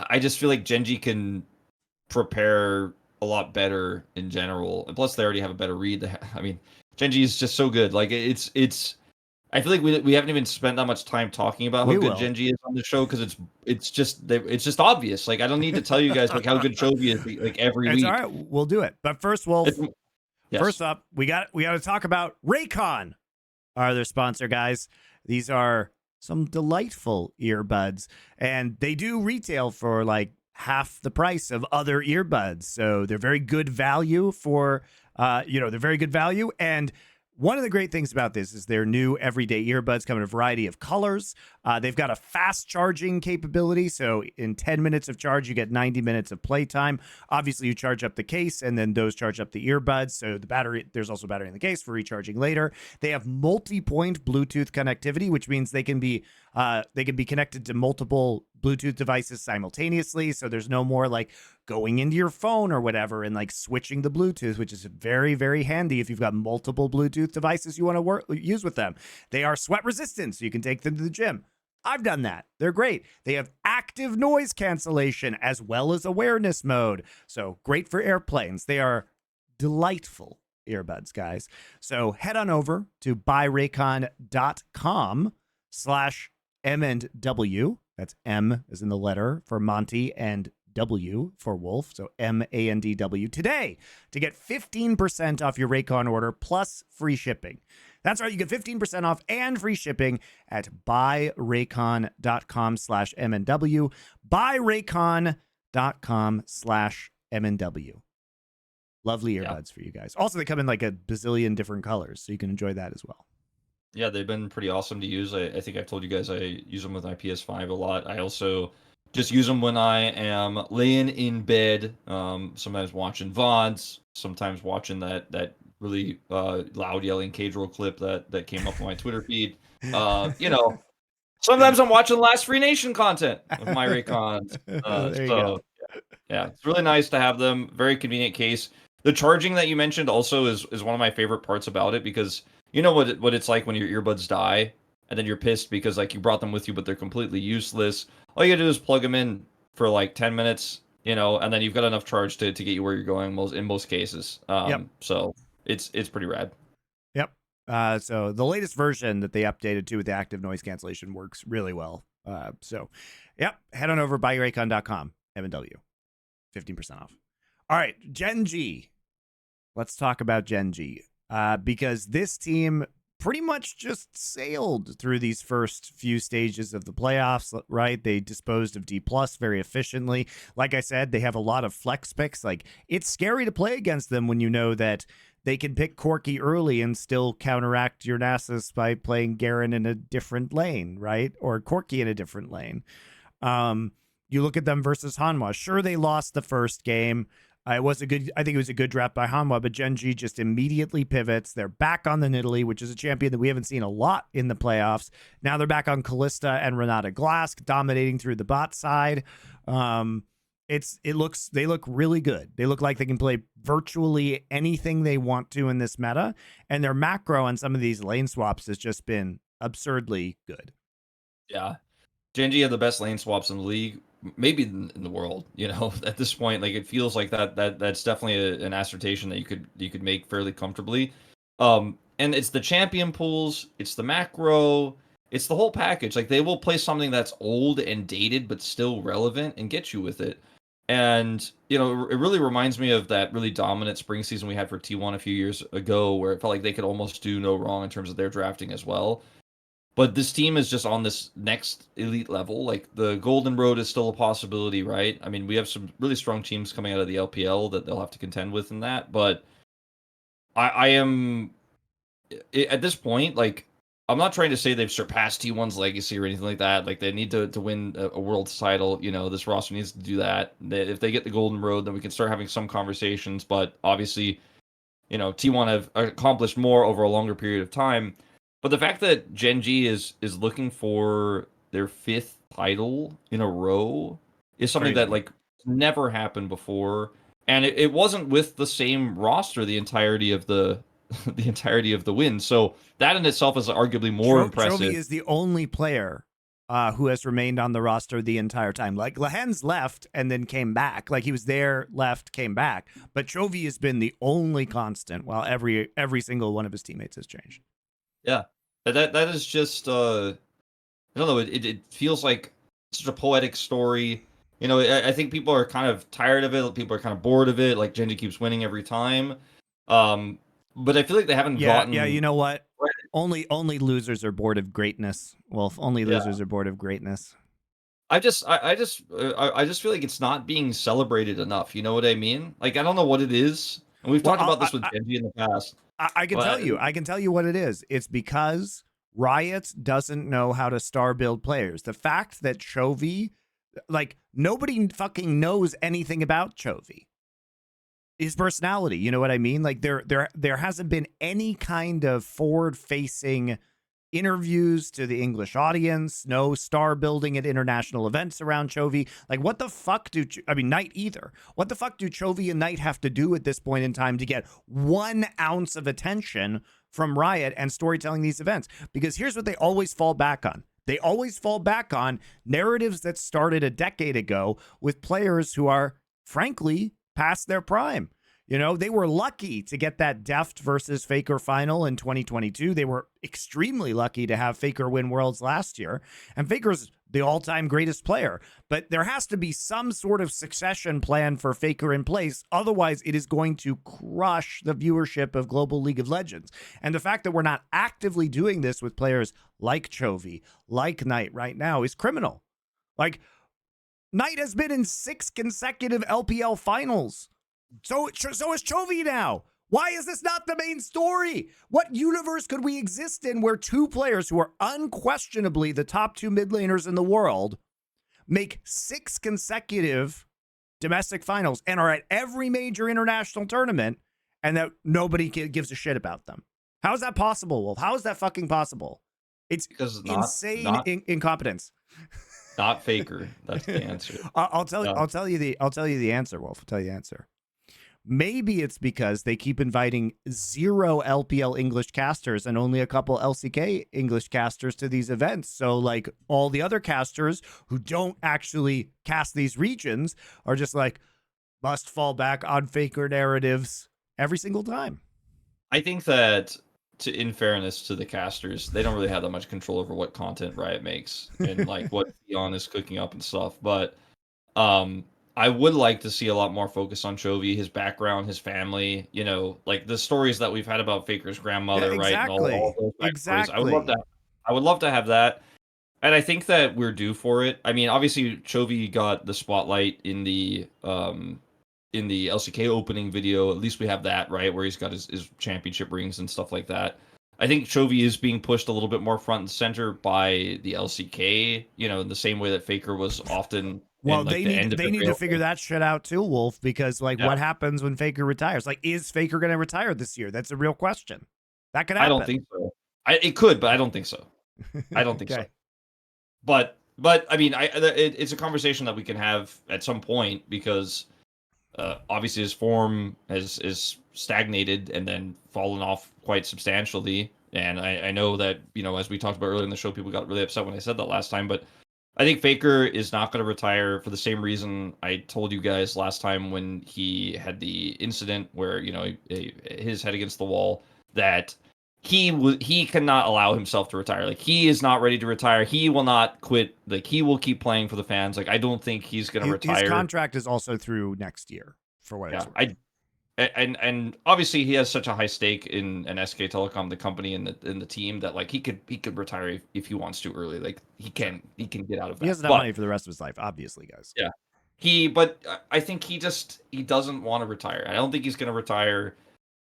I just feel like GenG can prepare a lot better in general, and plus they already have a better read. I mean, GenG is just so good. Like it's. I feel like we haven't even spent that much time talking about how We good will. GenG is on the show because it's just obvious. Like I don't need to tell you guys like how good Chovy is like every It's all week. right. We'll do it. But first, Wolf, It's, yes. first up, we got to talk about Raycon, are their sponsor, guys. These are some delightful earbuds, and they do retail for like half the price of other earbuds. So they're very good value for, they're very good value. And one of the great things about this is their new everyday earbuds come in a variety of colors. They've got a fast charging capability. So in 10 minutes of charge, you get 90 minutes of playtime. Obviously, you charge up the case and then those charge up the earbuds. So the battery, there's also battery in the case for recharging later. They have multi-point Bluetooth connectivity, which means they can be connected to multiple Bluetooth devices simultaneously. So there's no more like going into your phone or whatever and like switching the Bluetooth, which is very, very handy if you've got multiple Bluetooth devices you want to use with them. They are sweat resistant, so you can take them to the gym. I've done that. They're great. They have active noise cancellation as well as awareness mode. So great for airplanes. They are delightful earbuds, guys. So head on over to buyraycon.com/M&W. That's M as in the letter for Monte and W for Wolf. So MANDW today to get 15% off your Raycon order plus free shipping. That's right. You get 15% off and free shipping at buyraycon.com/MNW. Buyraycon.com/MNW. Lovely earbuds for you guys. Also, they come in like a bazillion different colors, so you can enjoy that as well. Yeah, they've been pretty awesome to use. I think I've told you guys I use them with my PS5 a lot. I also just use them when I am laying in bed, sometimes watching VODs, sometimes watching that really loud yelling Cadril clip that came up on my Twitter feed. Sometimes I'm watching Last Free Nation content with my Raycons. There you go. Yeah, it's really nice to have them. Very convenient case. The charging that you mentioned also is one of my favorite parts about it because you know what it's like when your earbuds die and then you're pissed because like you brought them with you but they're completely useless. All you gotta do is plug them in for like 10 minutes, and then you've got enough charge to get you where you're going in most cases. Yep. So it's pretty rad. Yep. So the latest version that they updated to with the active noise cancellation works really well. Yep. Head on over buyraycon.com, M&W. 15% off. All right, GenG. Let's talk about GenG. Because this team pretty much just sailed through these first few stages of the playoffs, right? They disposed of Dplus very efficiently. Like I said, they have a lot of flex picks. Like, it's scary to play against them when you know that they can pick Corki early and still counteract your Nasus by playing Garen in a different lane, right? Or Corki in a different lane. You look at them versus Hanwha. Sure, they lost the first game. I think it was a good draft by Hanwha, but GenG just immediately pivots. They're back on the Nidalee, which is a champion that we haven't seen a lot in the playoffs. Now they're back on Callista and Renata Glask, dominating through the bot side. They look really good. They look like they can play virtually anything they want to in this meta, and their macro on some of these lane swaps has just been absurdly good. Yeah. GenG had the best lane swaps in the league, maybe in the world. At this point, like it feels like that's definitely an assertion that you could make fairly comfortably. And it's the champion pools, it's the macro, it's the whole package. Like they will play something that's old and dated but still relevant and get you with it. And it really reminds me of that really dominant spring season we had for T1 a few years ago, where it felt like they could almost do no wrong in terms of their drafting as well. But this team is just on this next elite level. Like the Golden Road is still a possibility, right? I mean, we have some really strong teams coming out of the LPL that they'll have to contend with in that. But I am at this point, like I'm not trying to say they've surpassed T1's legacy or anything like that. Like they need to win a world title. This roster needs to do that. If they get the Golden Road, then we can start having some conversations. But obviously, T1 have accomplished more over a longer period of time. But the fact that GenG is looking for their 5th title in a row is something Crazy. that like never happened before. and it wasn't with the same roster the entirety of the the entirety of the win. So that in itself is arguably more impressive. Chovy is the only player who has remained on the roster the entire time. Like Lehen's left and then came back. Like he was there, left, came back. But Chovy has been the only constant while every single one of his teammates has changed. Yeah, that is just I don't know. It feels like such a poetic story. You know, I think people are kind of tired of it. People are kind of bored of it. Like GenG keeps winning every time. But I feel like they haven't gotten. Yeah. You know what? Only losers are bored of greatness. Wolf. Only losers are bored of greatness. I just feel like it's not being celebrated enough. You know what I mean? Like I don't know what it is. And we've talked about this with GenG in the past. I can tell you. I can tell you what it is. It's because Riot doesn't know how to star build players. The fact that Chovy, like nobody fucking knows anything about Chovy. His personality, you know what I mean? Like there hasn't been any kind of forward-facing interviews to the English audience, no star building at international events around Chovy. Like what the fuck Knight either. What the fuck do Chovy and Knight have to do at this point in time to get 1 ounce of attention from Riot and storytelling these events? Because here's what they always fall back on. They always fall back on narratives that started a decade ago with players who are, frankly, past their prime. You know, they were lucky to get that Deft versus Faker final in 2022. They were extremely lucky to have Faker win Worlds last year. And Faker's the all-time greatest player. But there has to be some sort of succession plan for Faker in place. Otherwise, it is going to crush the viewership of global League of Legends. And the fact that we're not actively doing this with players like Chovy, like Knight right now is criminal. Like, Knight has been in 6 consecutive LPL finals. So is Chovy now. Why is this not the main story? What universe could we exist in where 2 players who are unquestionably the top 2 mid laners in the world make 6 consecutive domestic finals and are at every major international tournament and that nobody gives a shit about them? How is that possible, Wolf? How is that fucking possible? It's because insane incompetence. Not Faker. That's the answer. I'll tell you the answer, Wolf. I'll tell you the answer. Maybe it's because they keep inviting 0 LPL English casters and only a couple LCK English casters to these events. So like all the other casters who don't actually cast these regions are just like must fall back on Faker narratives every single time. I think that in fairness to the casters, they don't really have that much control over what content Riot makes and like what T1 is cooking up and stuff. But I would like to see a lot more focus on Chovy, his background, his family, you know, like the stories that we've had about Faker's grandmother, right? And all those exactly. I would love to have that. And I think that we're due for it. I mean, obviously Chovy got the spotlight in the LCK opening video. At least we have that, right? Where he's got his championship rings and stuff like that. I think Chovy is being pushed a little bit more front and center by the LCK, you know, in the same way that Faker was often. Well, they need to figure that shit out too, Wolf, because like what happens when Faker retires? Like, is Faker going to retire this year? That's a real question. That could happen. I don't think so. It could, but I don't think so. I don't think so. But I mean, it's a conversation that we can have at some point because obviously his form is stagnated and then fallen off quite substantially. And I know that, you know, as we talked about earlier in the show, people got really upset when I said that last time, but I think Faker is not going to retire for the same reason I told you guys last time when he had the incident where, you know, his head against the wall, that he cannot allow himself to retire. Like, he is not ready to retire. He will not quit. Like, he will keep playing for the fans. Like, I don't think he's going to retire. His contract is also through next year, for what it's worth. And obviously he has such a high stake in SK Telecom, the company, and the team, that like he could retire if he wants to early. Like he can get out of that. He doesn't have money for the rest of his life, obviously, guys. Yeah, but I think he doesn't want to retire. I don't think he's going to retire.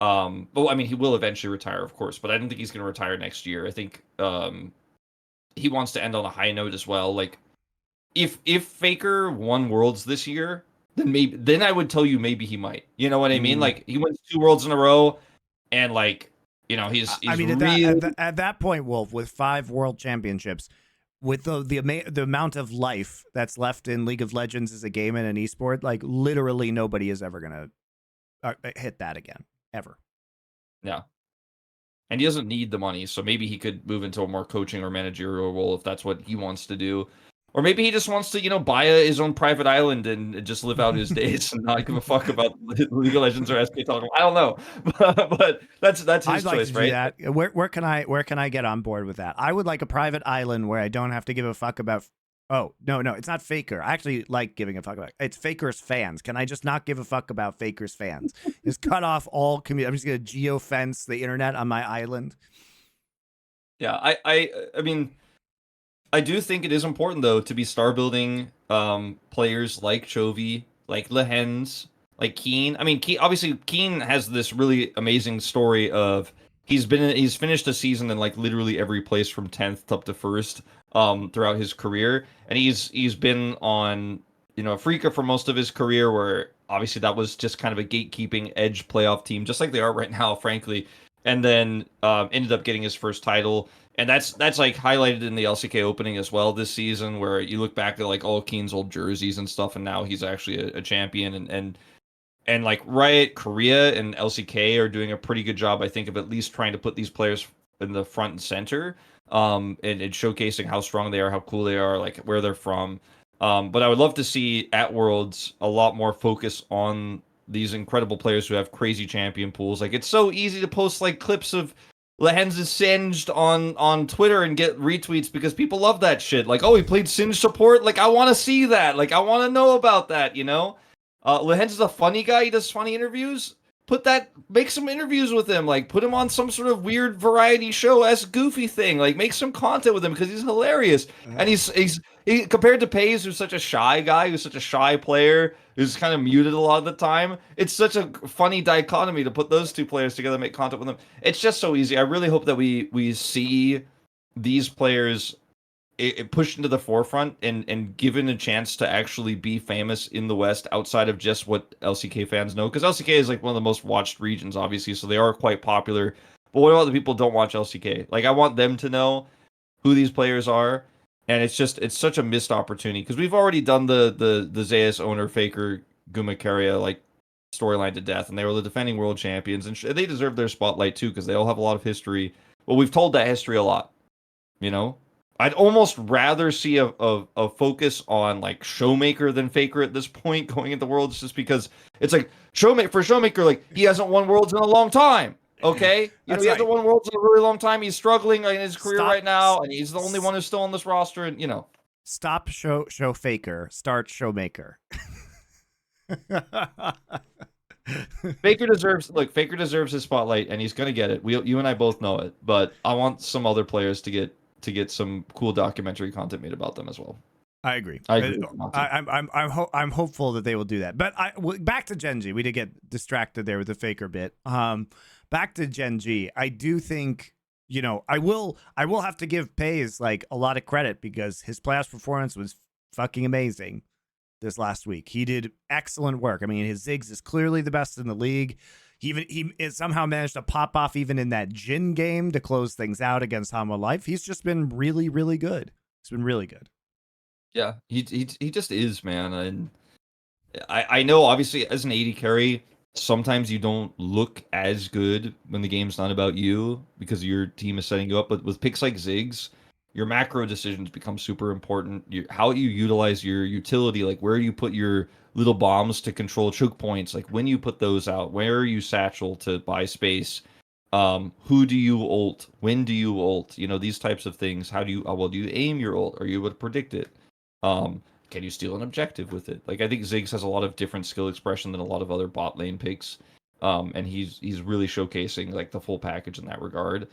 But I mean, he will eventually retire, of course. But I don't think he's going to retire next year. I think he wants to end on a high note as well. Like if Faker won Worlds this year, then I would tell you maybe he might. You know what I mean? Like he wins 2 Worlds in a row, and like, you know, he's I mean, at that point, Wolf, with 5 world championships, with the amount of life that's left in League of Legends as a game and an esport, like literally nobody is ever gonna hit that again ever. Yeah. And he doesn't need the money, so maybe he could move into a more coaching or managerial role if that's what he wants to do. Or maybe he just wants to, you know, buy his own private island and just live out his days and not give a fuck about League of Legends or SK Telecom. I don't know, but that's his I'd like choice, to do right? that. Where can I get on board with that? I would like a private island where I don't have to give a fuck about. Oh no, it's not Faker. I actually like giving a fuck about. It's Faker's fans. Can I just not give a fuck about Faker's fans? Just cut off all community. I'm just gonna geofence the internet on my island. Yeah, I mean, I do think it is important though to be star building players like Chovy, like Legendz, like Keen. I mean, obviously Keen has this really amazing story of he's finished a season in like literally every place from 10th up to 1st throughout his career, and he's been on, you know, Afrika for most of his career, where obviously that was just kind of a gatekeeping edge playoff team, just like they are right now, frankly. And then ended up getting his first title, and that's like highlighted in the LCK opening as well this season, where you look back at like all Keen's old jerseys and stuff, and now he's actually a champion. And like Riot, Korea, and LCK are doing a pretty good job, I think, of at least trying to put these players in the front and center, and showcasing how strong they are, how cool they are, like where they're from. But I would love to see at Worlds a lot more focus on these incredible players who have crazy champion pools. Like, it's so easy to post like clips of Legendz is singed on Twitter and get retweets because people love that shit. Like, oh, he played Singe support. Like, I want to see that. Like, I want to know about that, you know? Legendz is a funny guy. He does funny interviews. Make some interviews with him. Like, put him on some sort of weird variety show as goofy thing. Like, make some content with him because he's hilarious. And he compared to Pays, who's such a shy guy, who's such a shy player, who's kind of muted a lot of the time. It's such a funny dichotomy to put those two players together and make content with them. It's just so easy. I really hope that we see these players pushed into the forefront and given a chance to actually be famous in the West outside of just what LCK fans know. Because LCK is like one of the most watched regions, obviously, so they are quite popular. But what about the people who don't watch LCK? Like, I want them to know who these players are. And it's such a missed opportunity because we've already done the Zeus owner Faker Gumakaria like storyline to death, and they were the defending world champions, and they deserve their spotlight too because they all have a lot of history. But we've told that history a lot, you know. I'd almost rather see a focus on like Showmaker than Faker at this point going into Worlds, just because it's like Showmaker, like he hasn't won Worlds in a long time. Okay, he hasn't won Worlds in a really long time. He's struggling in his career right now, and he's the only one who's still on this roster. And stop show Faker, start Showmaker. Faker deserves his spotlight, and he's gonna get it. You and I both know it, but I want some other players to get some cool documentary content made about them as well. I agree. I'm hopeful that they will do that. But back to GenG. We did get distracted there with the Faker bit. Back to GenG. I do think, you know, I will have to give Pays like a lot of credit because his playoff performance was fucking amazing this last week. He did excellent work. I mean, his Ziggs is clearly the best in the league. He somehow managed to pop off even in that Jin game to close things out against Hama Life. He's just been really, really good. He's been really good. Yeah, he just is, man. And I know, obviously, as an AD carry, sometimes you don't look as good when the game's not about you because your team is setting you up. But with picks like Ziggs, your macro decisions become super important. How you utilize your utility, like where you put your little bombs to control choke points, like when you put those out, where you satchel to buy space, who do you ult, when do you ult, you know, these types of things. How do you aim your ult? Are you able to predict it? Can you steal an objective with it? Like, I think Ziggs has a lot of different skill expression than a lot of other bot lane picks. And he's really showcasing like the full package in that regard.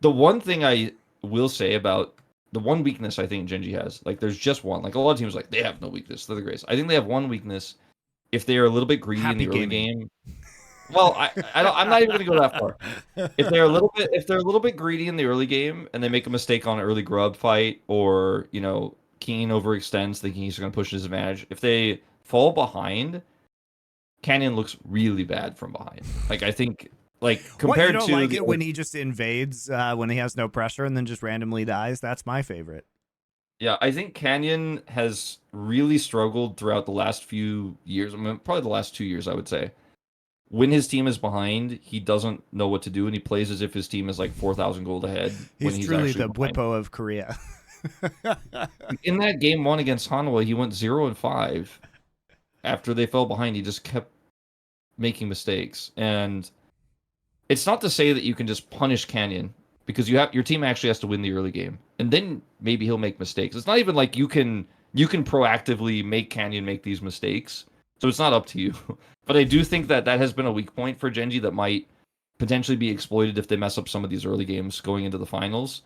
The one thing I will say about the one weakness I think GenG has, like there's just one. Like a lot of teams like they have no weakness, they're the greatest. I think they have one weakness. If they are a little bit greedy in the early game. Well, I'm not even gonna go that far. If they're a little bit greedy in the early game and they make a mistake on an early grub fight, or, you know, Keen overextends thinking he's going to push his advantage. If they fall behind, Canyon looks really bad from behind. Like, I think, like, compared you to... don't like it when he just invades when he has no pressure and then just randomly dies? That's my favorite. Yeah, I think Canyon has really struggled throughout the last few years. I mean, probably the last 2 years, I would say. When his team is behind, he doesn't know what to do, and he plays as if his team is like 4,000 gold ahead when He's he's truly actually the behind. Bwipo of Korea. In that game one against Hanwha, he went 0-5. After they fell behind, he just kept making mistakes. And it's not to say that you can just punish Canyon because your team actually has to win the early game, and then maybe he'll make mistakes. It's not even like you can proactively make Canyon make these mistakes, so it's not up to you. But I do think that has been a weak point for GenG that might potentially be exploited if they mess up some of these early games going into the finals.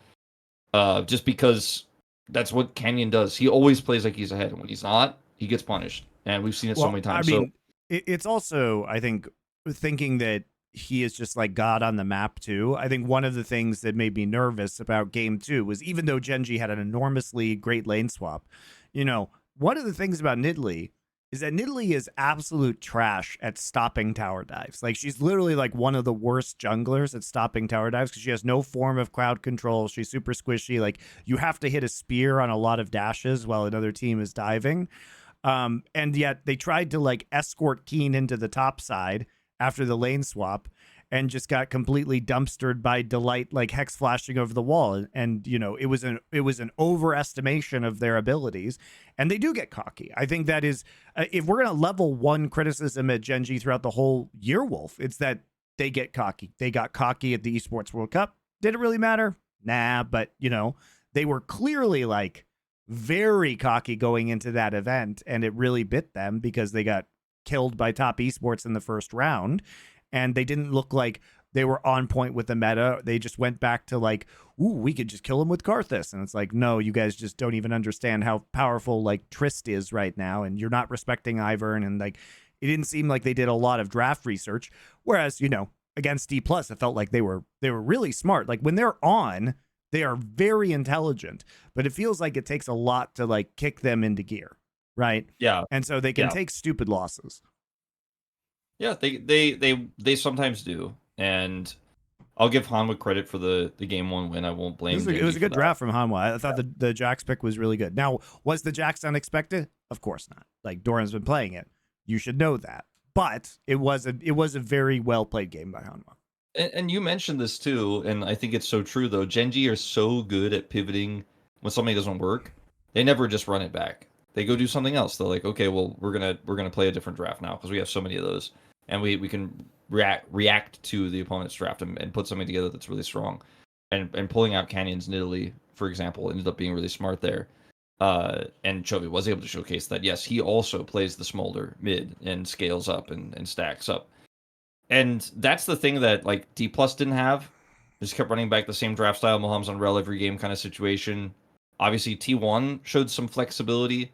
Just because that's what Canyon does. He always plays like he's ahead, and when he's not, he gets punished, and we've seen it so many times. I mean, it's also, I think, thinking that he is just like God on the map too. I think one of the things that made me nervous about game 2 was, even though GenG had an enormously great lane swap, one of the things about Nidalee is that Nidalee is absolute trash at stopping tower dives. Like, she's literally like one of the worst junglers at stopping tower dives because she has no form of crowd control. She's super squishy. Like, you have to hit a spear on a lot of dashes while another team is diving. And yet they tried to like escort Keen into the top side after the lane swap and just got completely dumpstered by Delight, like hex flashing over the wall. And it was an overestimation of their abilities, and they do get cocky. I think that is, if we're going to level one criticism at GenG throughout the whole year, Wolf, it's that they get cocky. They got cocky at the Esports World Cup. Did it really matter? Nah, but they were clearly like very cocky going into that event, and it really bit them because they got killed by top esports in the first round, and they didn't look like they were on point with the meta. They just went back to like, ooh, we could just kill him with Karthus, and it's like, no, you guys just don't even understand how powerful like Trist is right now, and you're not respecting Ivern. And like, it didn't seem like they did a lot of draft research, whereas against Dplus, it felt like they were really smart. Like, when they're on, they are very intelligent, but it feels like it takes a lot to like kick them into gear, right? yeah, And so they can yeah, take stupid losses. yeah. They sometimes do, and I'll give Hanwha credit for the game one win. I won't blame It was GenG a for good that. draft from Hanwha. I thought the Jax pick was really good. Now, was the Jax unexpected? Of course not. Like, Doran's been playing it. You should know that. But it was a very well played game by Hanwha. And you mentioned this too, and I think it's so true though. GenG are so good at pivoting when something doesn't work. They never just run it back. They go do something else. They're like, okay, well, we're gonna play a different draft now because we have so many of those, and we can react to the opponent's draft and put something together that's really strong. And pulling out Canyons in Italy, for example, ended up being really smart there. And Chovy was able to showcase that. Yes, he also plays the smolder mid and scales up and stacks up. And that's the thing that like Dplus didn't have. Just kept running back the same draft style, Mahomes on rel every game kind of situation. Obviously, T1 showed some flexibility.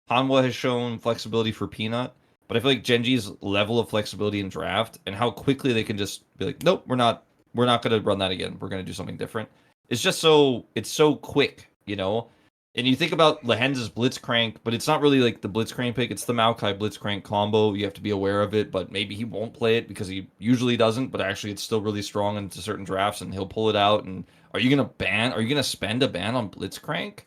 Hanwha has shown flexibility for Peanut, but I feel like GenG's level of flexibility in draft and how quickly they can just be like, nope, we're not going to run that again. We're going to do something different. It's so quick, you know. And you think about Lehenz's Blitzcrank, but it's not really like the Blitzcrank pick. It's the Maokai Blitzcrank combo. You have to be aware of it, but maybe he won't play it because he usually doesn't. But actually, it's still really strong into certain drafts, and he'll pull it out. And are you gonna spend a ban on Blitzcrank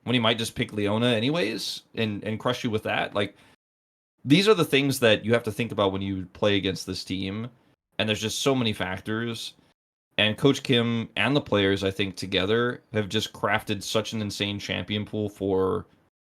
when he might just pick Leona anyways and crush you with that? Like, these are the things that you have to think about when you play against this team. And there's just so many factors. And Coach Kim and the players, I think, together have just crafted such an insane champion pool for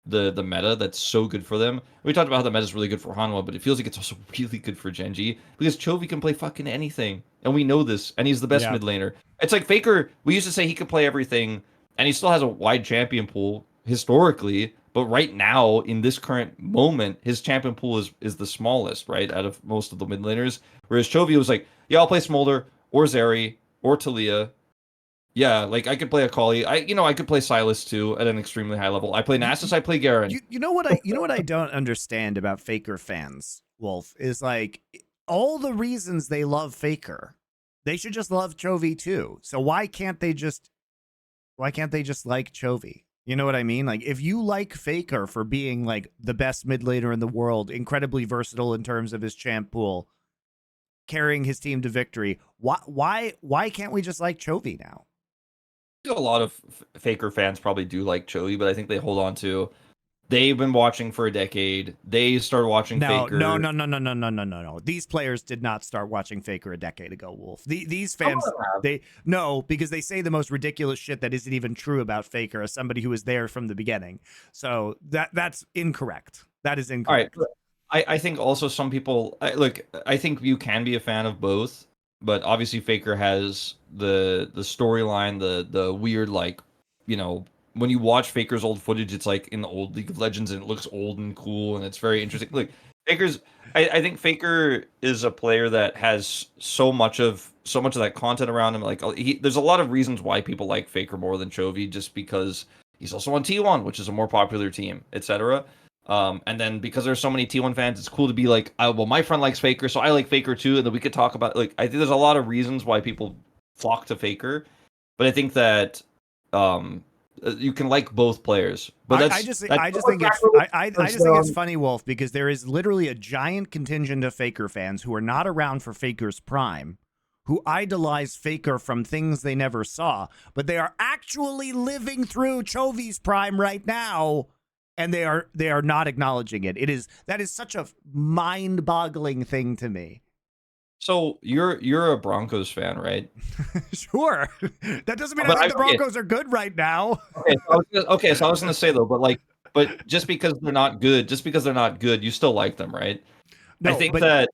the meta that's so good for them. We talked about how the meta is really good for Hanwha, but it feels like it's also really good for GenG because Chovy can play fucking anything, and we know this, and he's the best Yeah. mid laner. It's like Faker. We used to say he could play everything, and he still has a wide champion pool historically. But right now, in this current moment, his champion pool is the smallest, right, out of most of the mid laners. Whereas Chovy was like, yeah, I'll play Smolder or Zeri or Talia. Yeah, like I could play Akali. I could play Silas too at an extremely high level. I play Nasus, I play Garen. You know what I don't understand about Faker fans, Wolf, is like, all the reasons they love Faker, they should just love Chovy too. So why can't they just like Chovy? You know what I mean? Like, if you like Faker for being like the best mid laner in the world, incredibly versatile in terms of his champ pool, carrying his team to victory, why can't we just like Chovy now? A lot of Faker fans probably do like Chovy, but I think they hold on to. They've been watching for a decade. They started watching Faker. No. These players did not start watching Faker a decade ago, Wolf. These fans, because they say the most ridiculous shit that isn't even true about Faker as somebody who was there from the beginning. So that's incorrect. That is incorrect. All right. I think also some people look. I think you can be a fan of both, but obviously Faker has the storyline, the weird, like, you know, when you watch Faker's old footage, it's like in the old League of Legends and it looks old and cool and it's very interesting. Look, I think Faker is a player that has so much of that content around him. Like, there's a lot of reasons why people like Faker more than Chovy, just because he's also on T1, which is a more popular team, etc. And then because there's so many T1 fans, it's cool to be like, well, my friend likes Faker, so I like Faker too, and then we could talk about, like, I think there's a lot of reasons why people flock to Faker, but I think that you can like both players. But I just think it's funny, Wolf, because there is literally a giant contingent of Faker fans who are not around for Faker's prime, who idolize Faker from things they never saw, but they are actually living through Chovy's prime right now. And they are not acknowledging it. That is such a mind-boggling thing to me. So you're a Broncos fan, right? Sure. That doesn't mean I think the Broncos are good right now. So I was gonna say though, but just because they're not good, you still like them, right? No, I think that.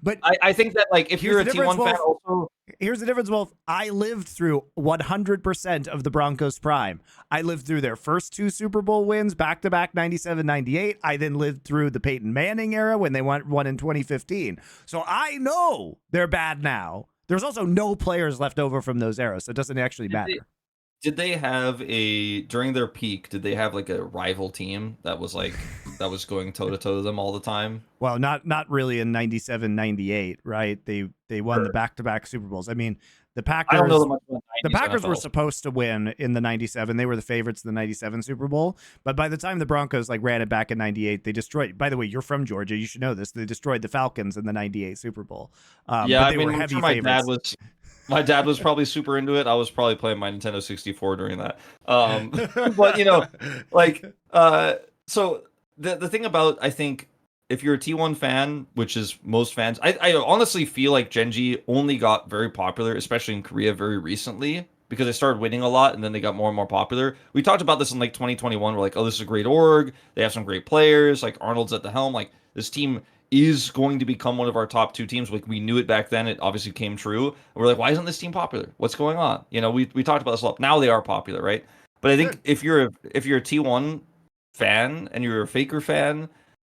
But I think that, like, if you're a T1 fan, also. Here's the difference, Wolf. I lived through 100% of the Broncos' prime. I lived through their first 2 Super Bowl wins, back-to-back 97, 98. I then lived through the Peyton Manning era when they won in 2015. So I know they're bad now. There's also no players left over from those eras, so it doesn't actually matter. Did they have during their peak, did they have like a rival team that was going toe to toe to them all the time? Well, not really in 97, 98, right? They won the back-to-back Super Bowls. I mean, the Packers. I don't know much about the Packers were supposed to win in the 97. They were the favorites in the 97 Super Bowl. But by the time the Broncos ran it back in 98, they destroyed. By the way, you're from Georgia. You should know this. They destroyed the Falcons in the 98 Super Bowl. Yeah, I mean, my dad was probably super into it. I was probably playing my Nintendo 64 during that. But so the thing about, I think, if you're a T1 fan, which is most fans, I honestly feel like GenG only got very popular, especially in Korea, very recently, because they started winning a lot and then they got more and more popular. We talked about this in 2021. We're like, oh, this is a great org. They have some great players. Like, Arnold's at the helm. Like, this team is going to become one of our top 2 teams. Like, we knew it back then. It obviously came true. And we're like, why isn't this team popular? What's going on? We talked about this a lot. Now they are popular, right? But I think if you're a T1 fan and you're a Faker fan,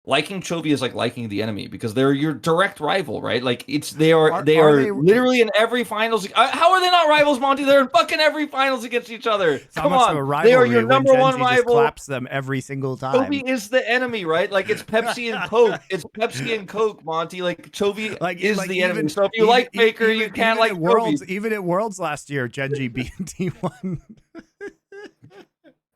liking Chovy is like liking the enemy, because they're your direct rival, right? Like, they are literally in every finals. How are they not rivals, Monty? They're in fucking every finals against each other. Come on, they are your number one rival. Just claps them every single time. Chovy is the enemy, right? Like, it's Pepsi and Coke. It's Pepsi and Coke, Monty. Like, Chovy is the enemy. So if you like Faker, you can't like Chovy. Even at Worlds last year, GenG beat T1.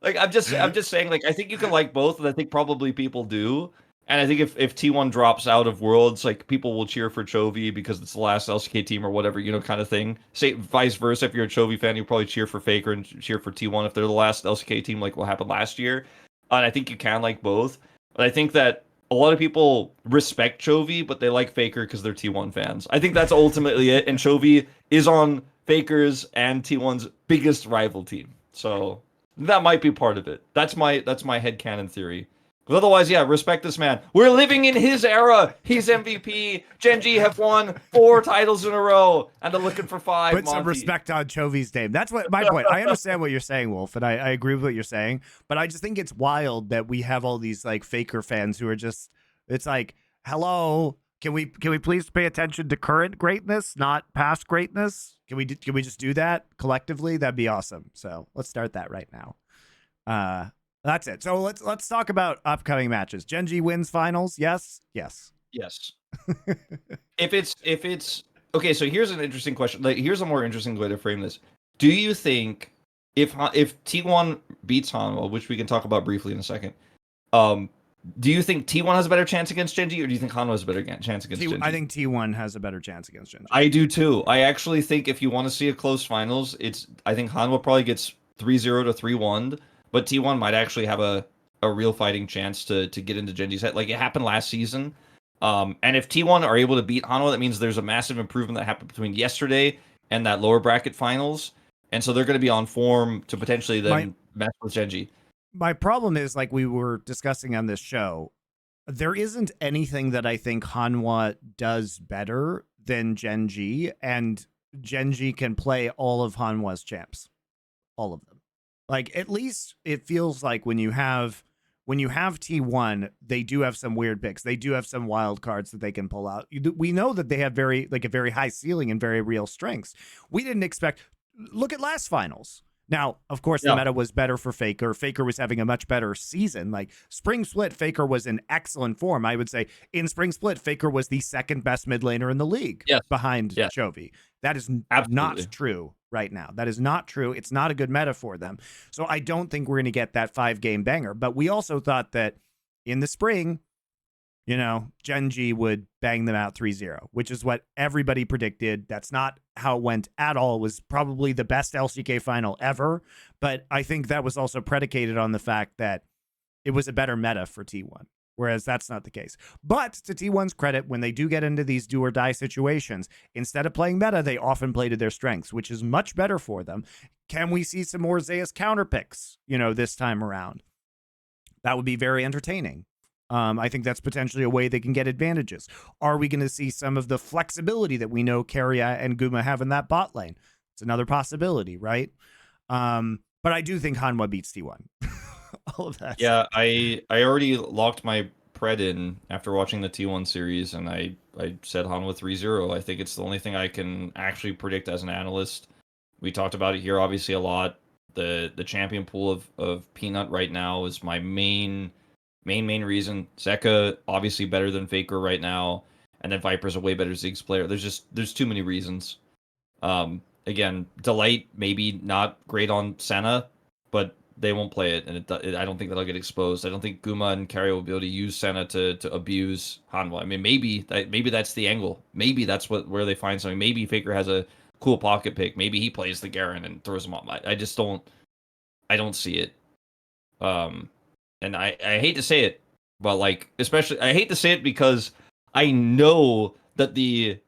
Like, I'm just saying, like, I think you can like both, and I think probably people do. And I think if T1 drops out of Worlds, like, people will cheer for Chovy because it's the last LCK team or whatever, kind of thing. Say vice versa, if you're a Chovy fan, you'll probably cheer for Faker and cheer for T1 if they're the last LCK team, like what happened last year. And I think you can like both. But I think that a lot of people respect Chovy, but they like Faker because they're T1 fans. I think that's ultimately it. And Chovy is on Faker's and T1's biggest rival team. So that might be part of it. That's my headcanon theory. Because otherwise, yeah, respect this man. We're living in his era. He's MVP. GenG have won 4 titles in a row, and they're looking for 5. Put some respect on Chovy's name. That's what my point. I understand what you're saying, Wolf, and I agree with what you're saying. But I just think it's wild that we have all these like Faker fans who are just. It's like, hello, can we please pay attention to current greatness, not past greatness? Can we just do that collectively? That'd be awesome. So let's start that right now. That's it. So let's talk about upcoming matches. GenG wins finals. Yes. If it's okay, so here's an interesting question. Like, here's a more interesting way to frame this. Do you think if T1 beats Hanwha, which we can talk about briefly in a second, Do you think T1 has a better chance against GenG, or do you think Hanwha has a better chance against GenG? I think T1 has a better chance against GenG. I do too. I actually think if you want to see a close finals, I think Hanwha probably gets 3-0 to 3-1, but T1 might actually have a real fighting chance to get into GenG's head. Like it happened last season. And if T1 are able to beat Hanwha, that means there's a massive improvement that happened between yesterday and that lower bracket finals. And so they're going to be on form to potentially then mess with GenG. My problem is, like we were discussing on this show, there isn't anything that I think Hanwha does better than GenG, and GenG can play all of Hanwha's champs. All of them. Like, at least it feels like when you have T1, they do have some weird picks. They do have some wild cards that they can pull out. We know that they have a very high ceiling and very real strengths. We didn't expect. Look at last finals. Now, of course, the meta was better for Faker. Faker was having a much better season. Like Spring Split, Faker was in excellent form. I would say in Spring Split, Faker was the second best mid laner in the league behind Chovy. That is not true right now. That is not true. It's not a good meta for them. So I don't think we're going to get that 5-game banger. But we also thought that in the spring, GenG would bang them out 3-0, which is what everybody predicted. That's not how it went at all. It was probably the best LCK final ever, but I think that was also predicated on the fact that it was a better meta for T1, whereas that's not the case. But to T1's credit, when they do get into these do or die situations, instead of playing meta, they often play to their strengths, which is much better for them. Can we see some more Zeus counter picks, this time around? That would be very entertaining. I think that's potentially a way they can get advantages. Are we going to see some of the flexibility that we know Keria and Guma have in that bot lane? It's another possibility, right? But I do think Hanwha beats T1. All of that. Yeah, I already locked my pred in after watching the T1 series, and I said Hanwha 3-0. I think it's the only thing I can actually predict as an analyst. We talked about it here obviously a lot. The champion pool of Peanut right now is my main reason. Zeka obviously better than Faker right now, and then Viper's a way better Ziggs player. There's too many reasons. Again, Delight maybe not great on Senna, but they won't play it, and I don't think that'll get exposed. I don't think Guma and Keria will be able to use Senna to abuse Hanwha. I mean, maybe that's the angle. Maybe that's where they find something. Maybe Faker has a cool pocket pick. Maybe he plays the Garen and throws him off. I don't see it. And I hate to say it, but especially I hate to say it because I know that the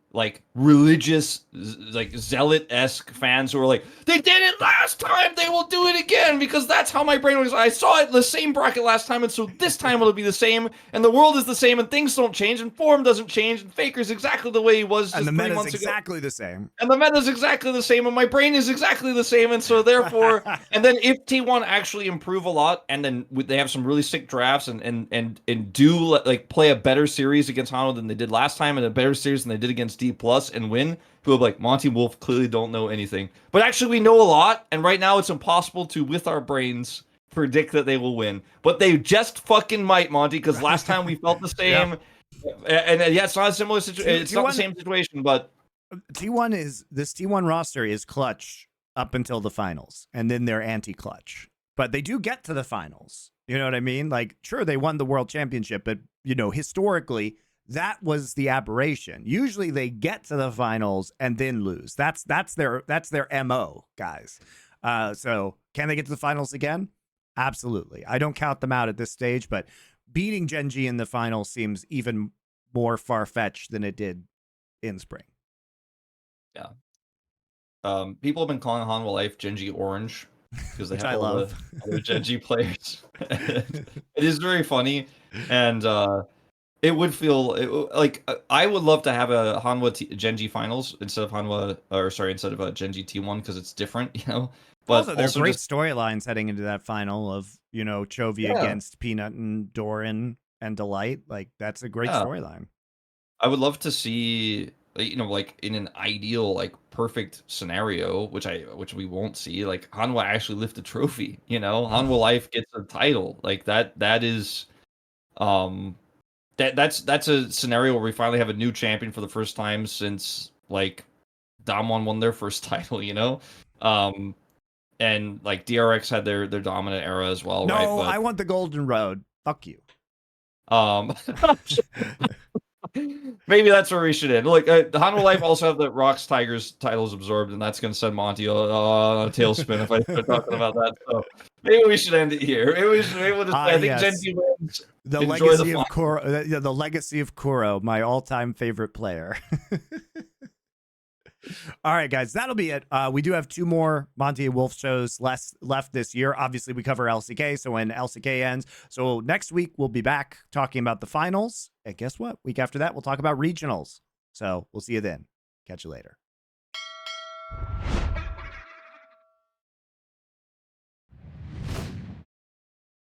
religious zealot-esque fans who are like, they did it last time, they will do it again, because that's how my brain works. I saw it in the same bracket last time, and so this time it'll be the same, and the world is the same, and things don't change, and form doesn't change, and Faker's exactly the way he was just 3 months ago. And the meta's exactly the same. And the meta's exactly the same, and my brain is exactly the same, and so therefore, and then if T1 actually improve a lot, and then they have some really sick drafts, and do play a better series against Hanwha than they did last time, and a better series than they did against Dplus, and win, people will be like, Monte Wolf clearly don't know anything. But actually we know a lot, and right now it's impossible to, with our brains, predict that they will win. But they just fucking might, Monty, because last time we felt the same. And it's not a similar situation. It's not the same situation, but this T1 roster is clutch up until the finals, and then they're anti-clutch. But they do get to the finals. You know what I mean? Sure, they won the world championship, but historically, that was the aberration. Usually they get to the finals and then lose. That's their MO, guys. So can they get to the finals again? Absolutely. I don't count them out at this stage, but beating GenG in the final seems even more far-fetched than it did in spring. Yeah. People have been calling Hanwha Life GenG Orange because they have all the other GenG players. It is very funny, and it would feel I would love to have a Hanwha GenG finals instead of GenG T1 because it's different, But there's great storylines heading into that final of Chovy against Peanut and Doran and Delight. That's a great storyline. I would love to see in an ideal perfect scenario, which we won't see, Hanwha actually lift a trophy. Hanwha Life gets a title. That is that's a scenario where we finally have a new champion for the first time since Damwon won their first title, and DRX had their dominant era as well, right? No, I want the Golden Road. Fuck you. Maybe that's where we should end. Look, Hanwha Life also have the Rocks Tigers titles absorbed, and that's going to send Monty on a tailspin if I start talking about that. So maybe we should end it here. Maybe we'll just. I think yes. GenG wins. The Enjoy legacy the of Kuro, the legacy of Kuro, my all-time favorite player. All right, guys, that'll be it. We do have 2 more Monte and Wolf shows left this year. Obviously, we cover LCK, so when LCK ends. So next week, we'll be back talking about the finals. And guess what? Week after that, we'll talk about regionals. So we'll see you then. Catch you later.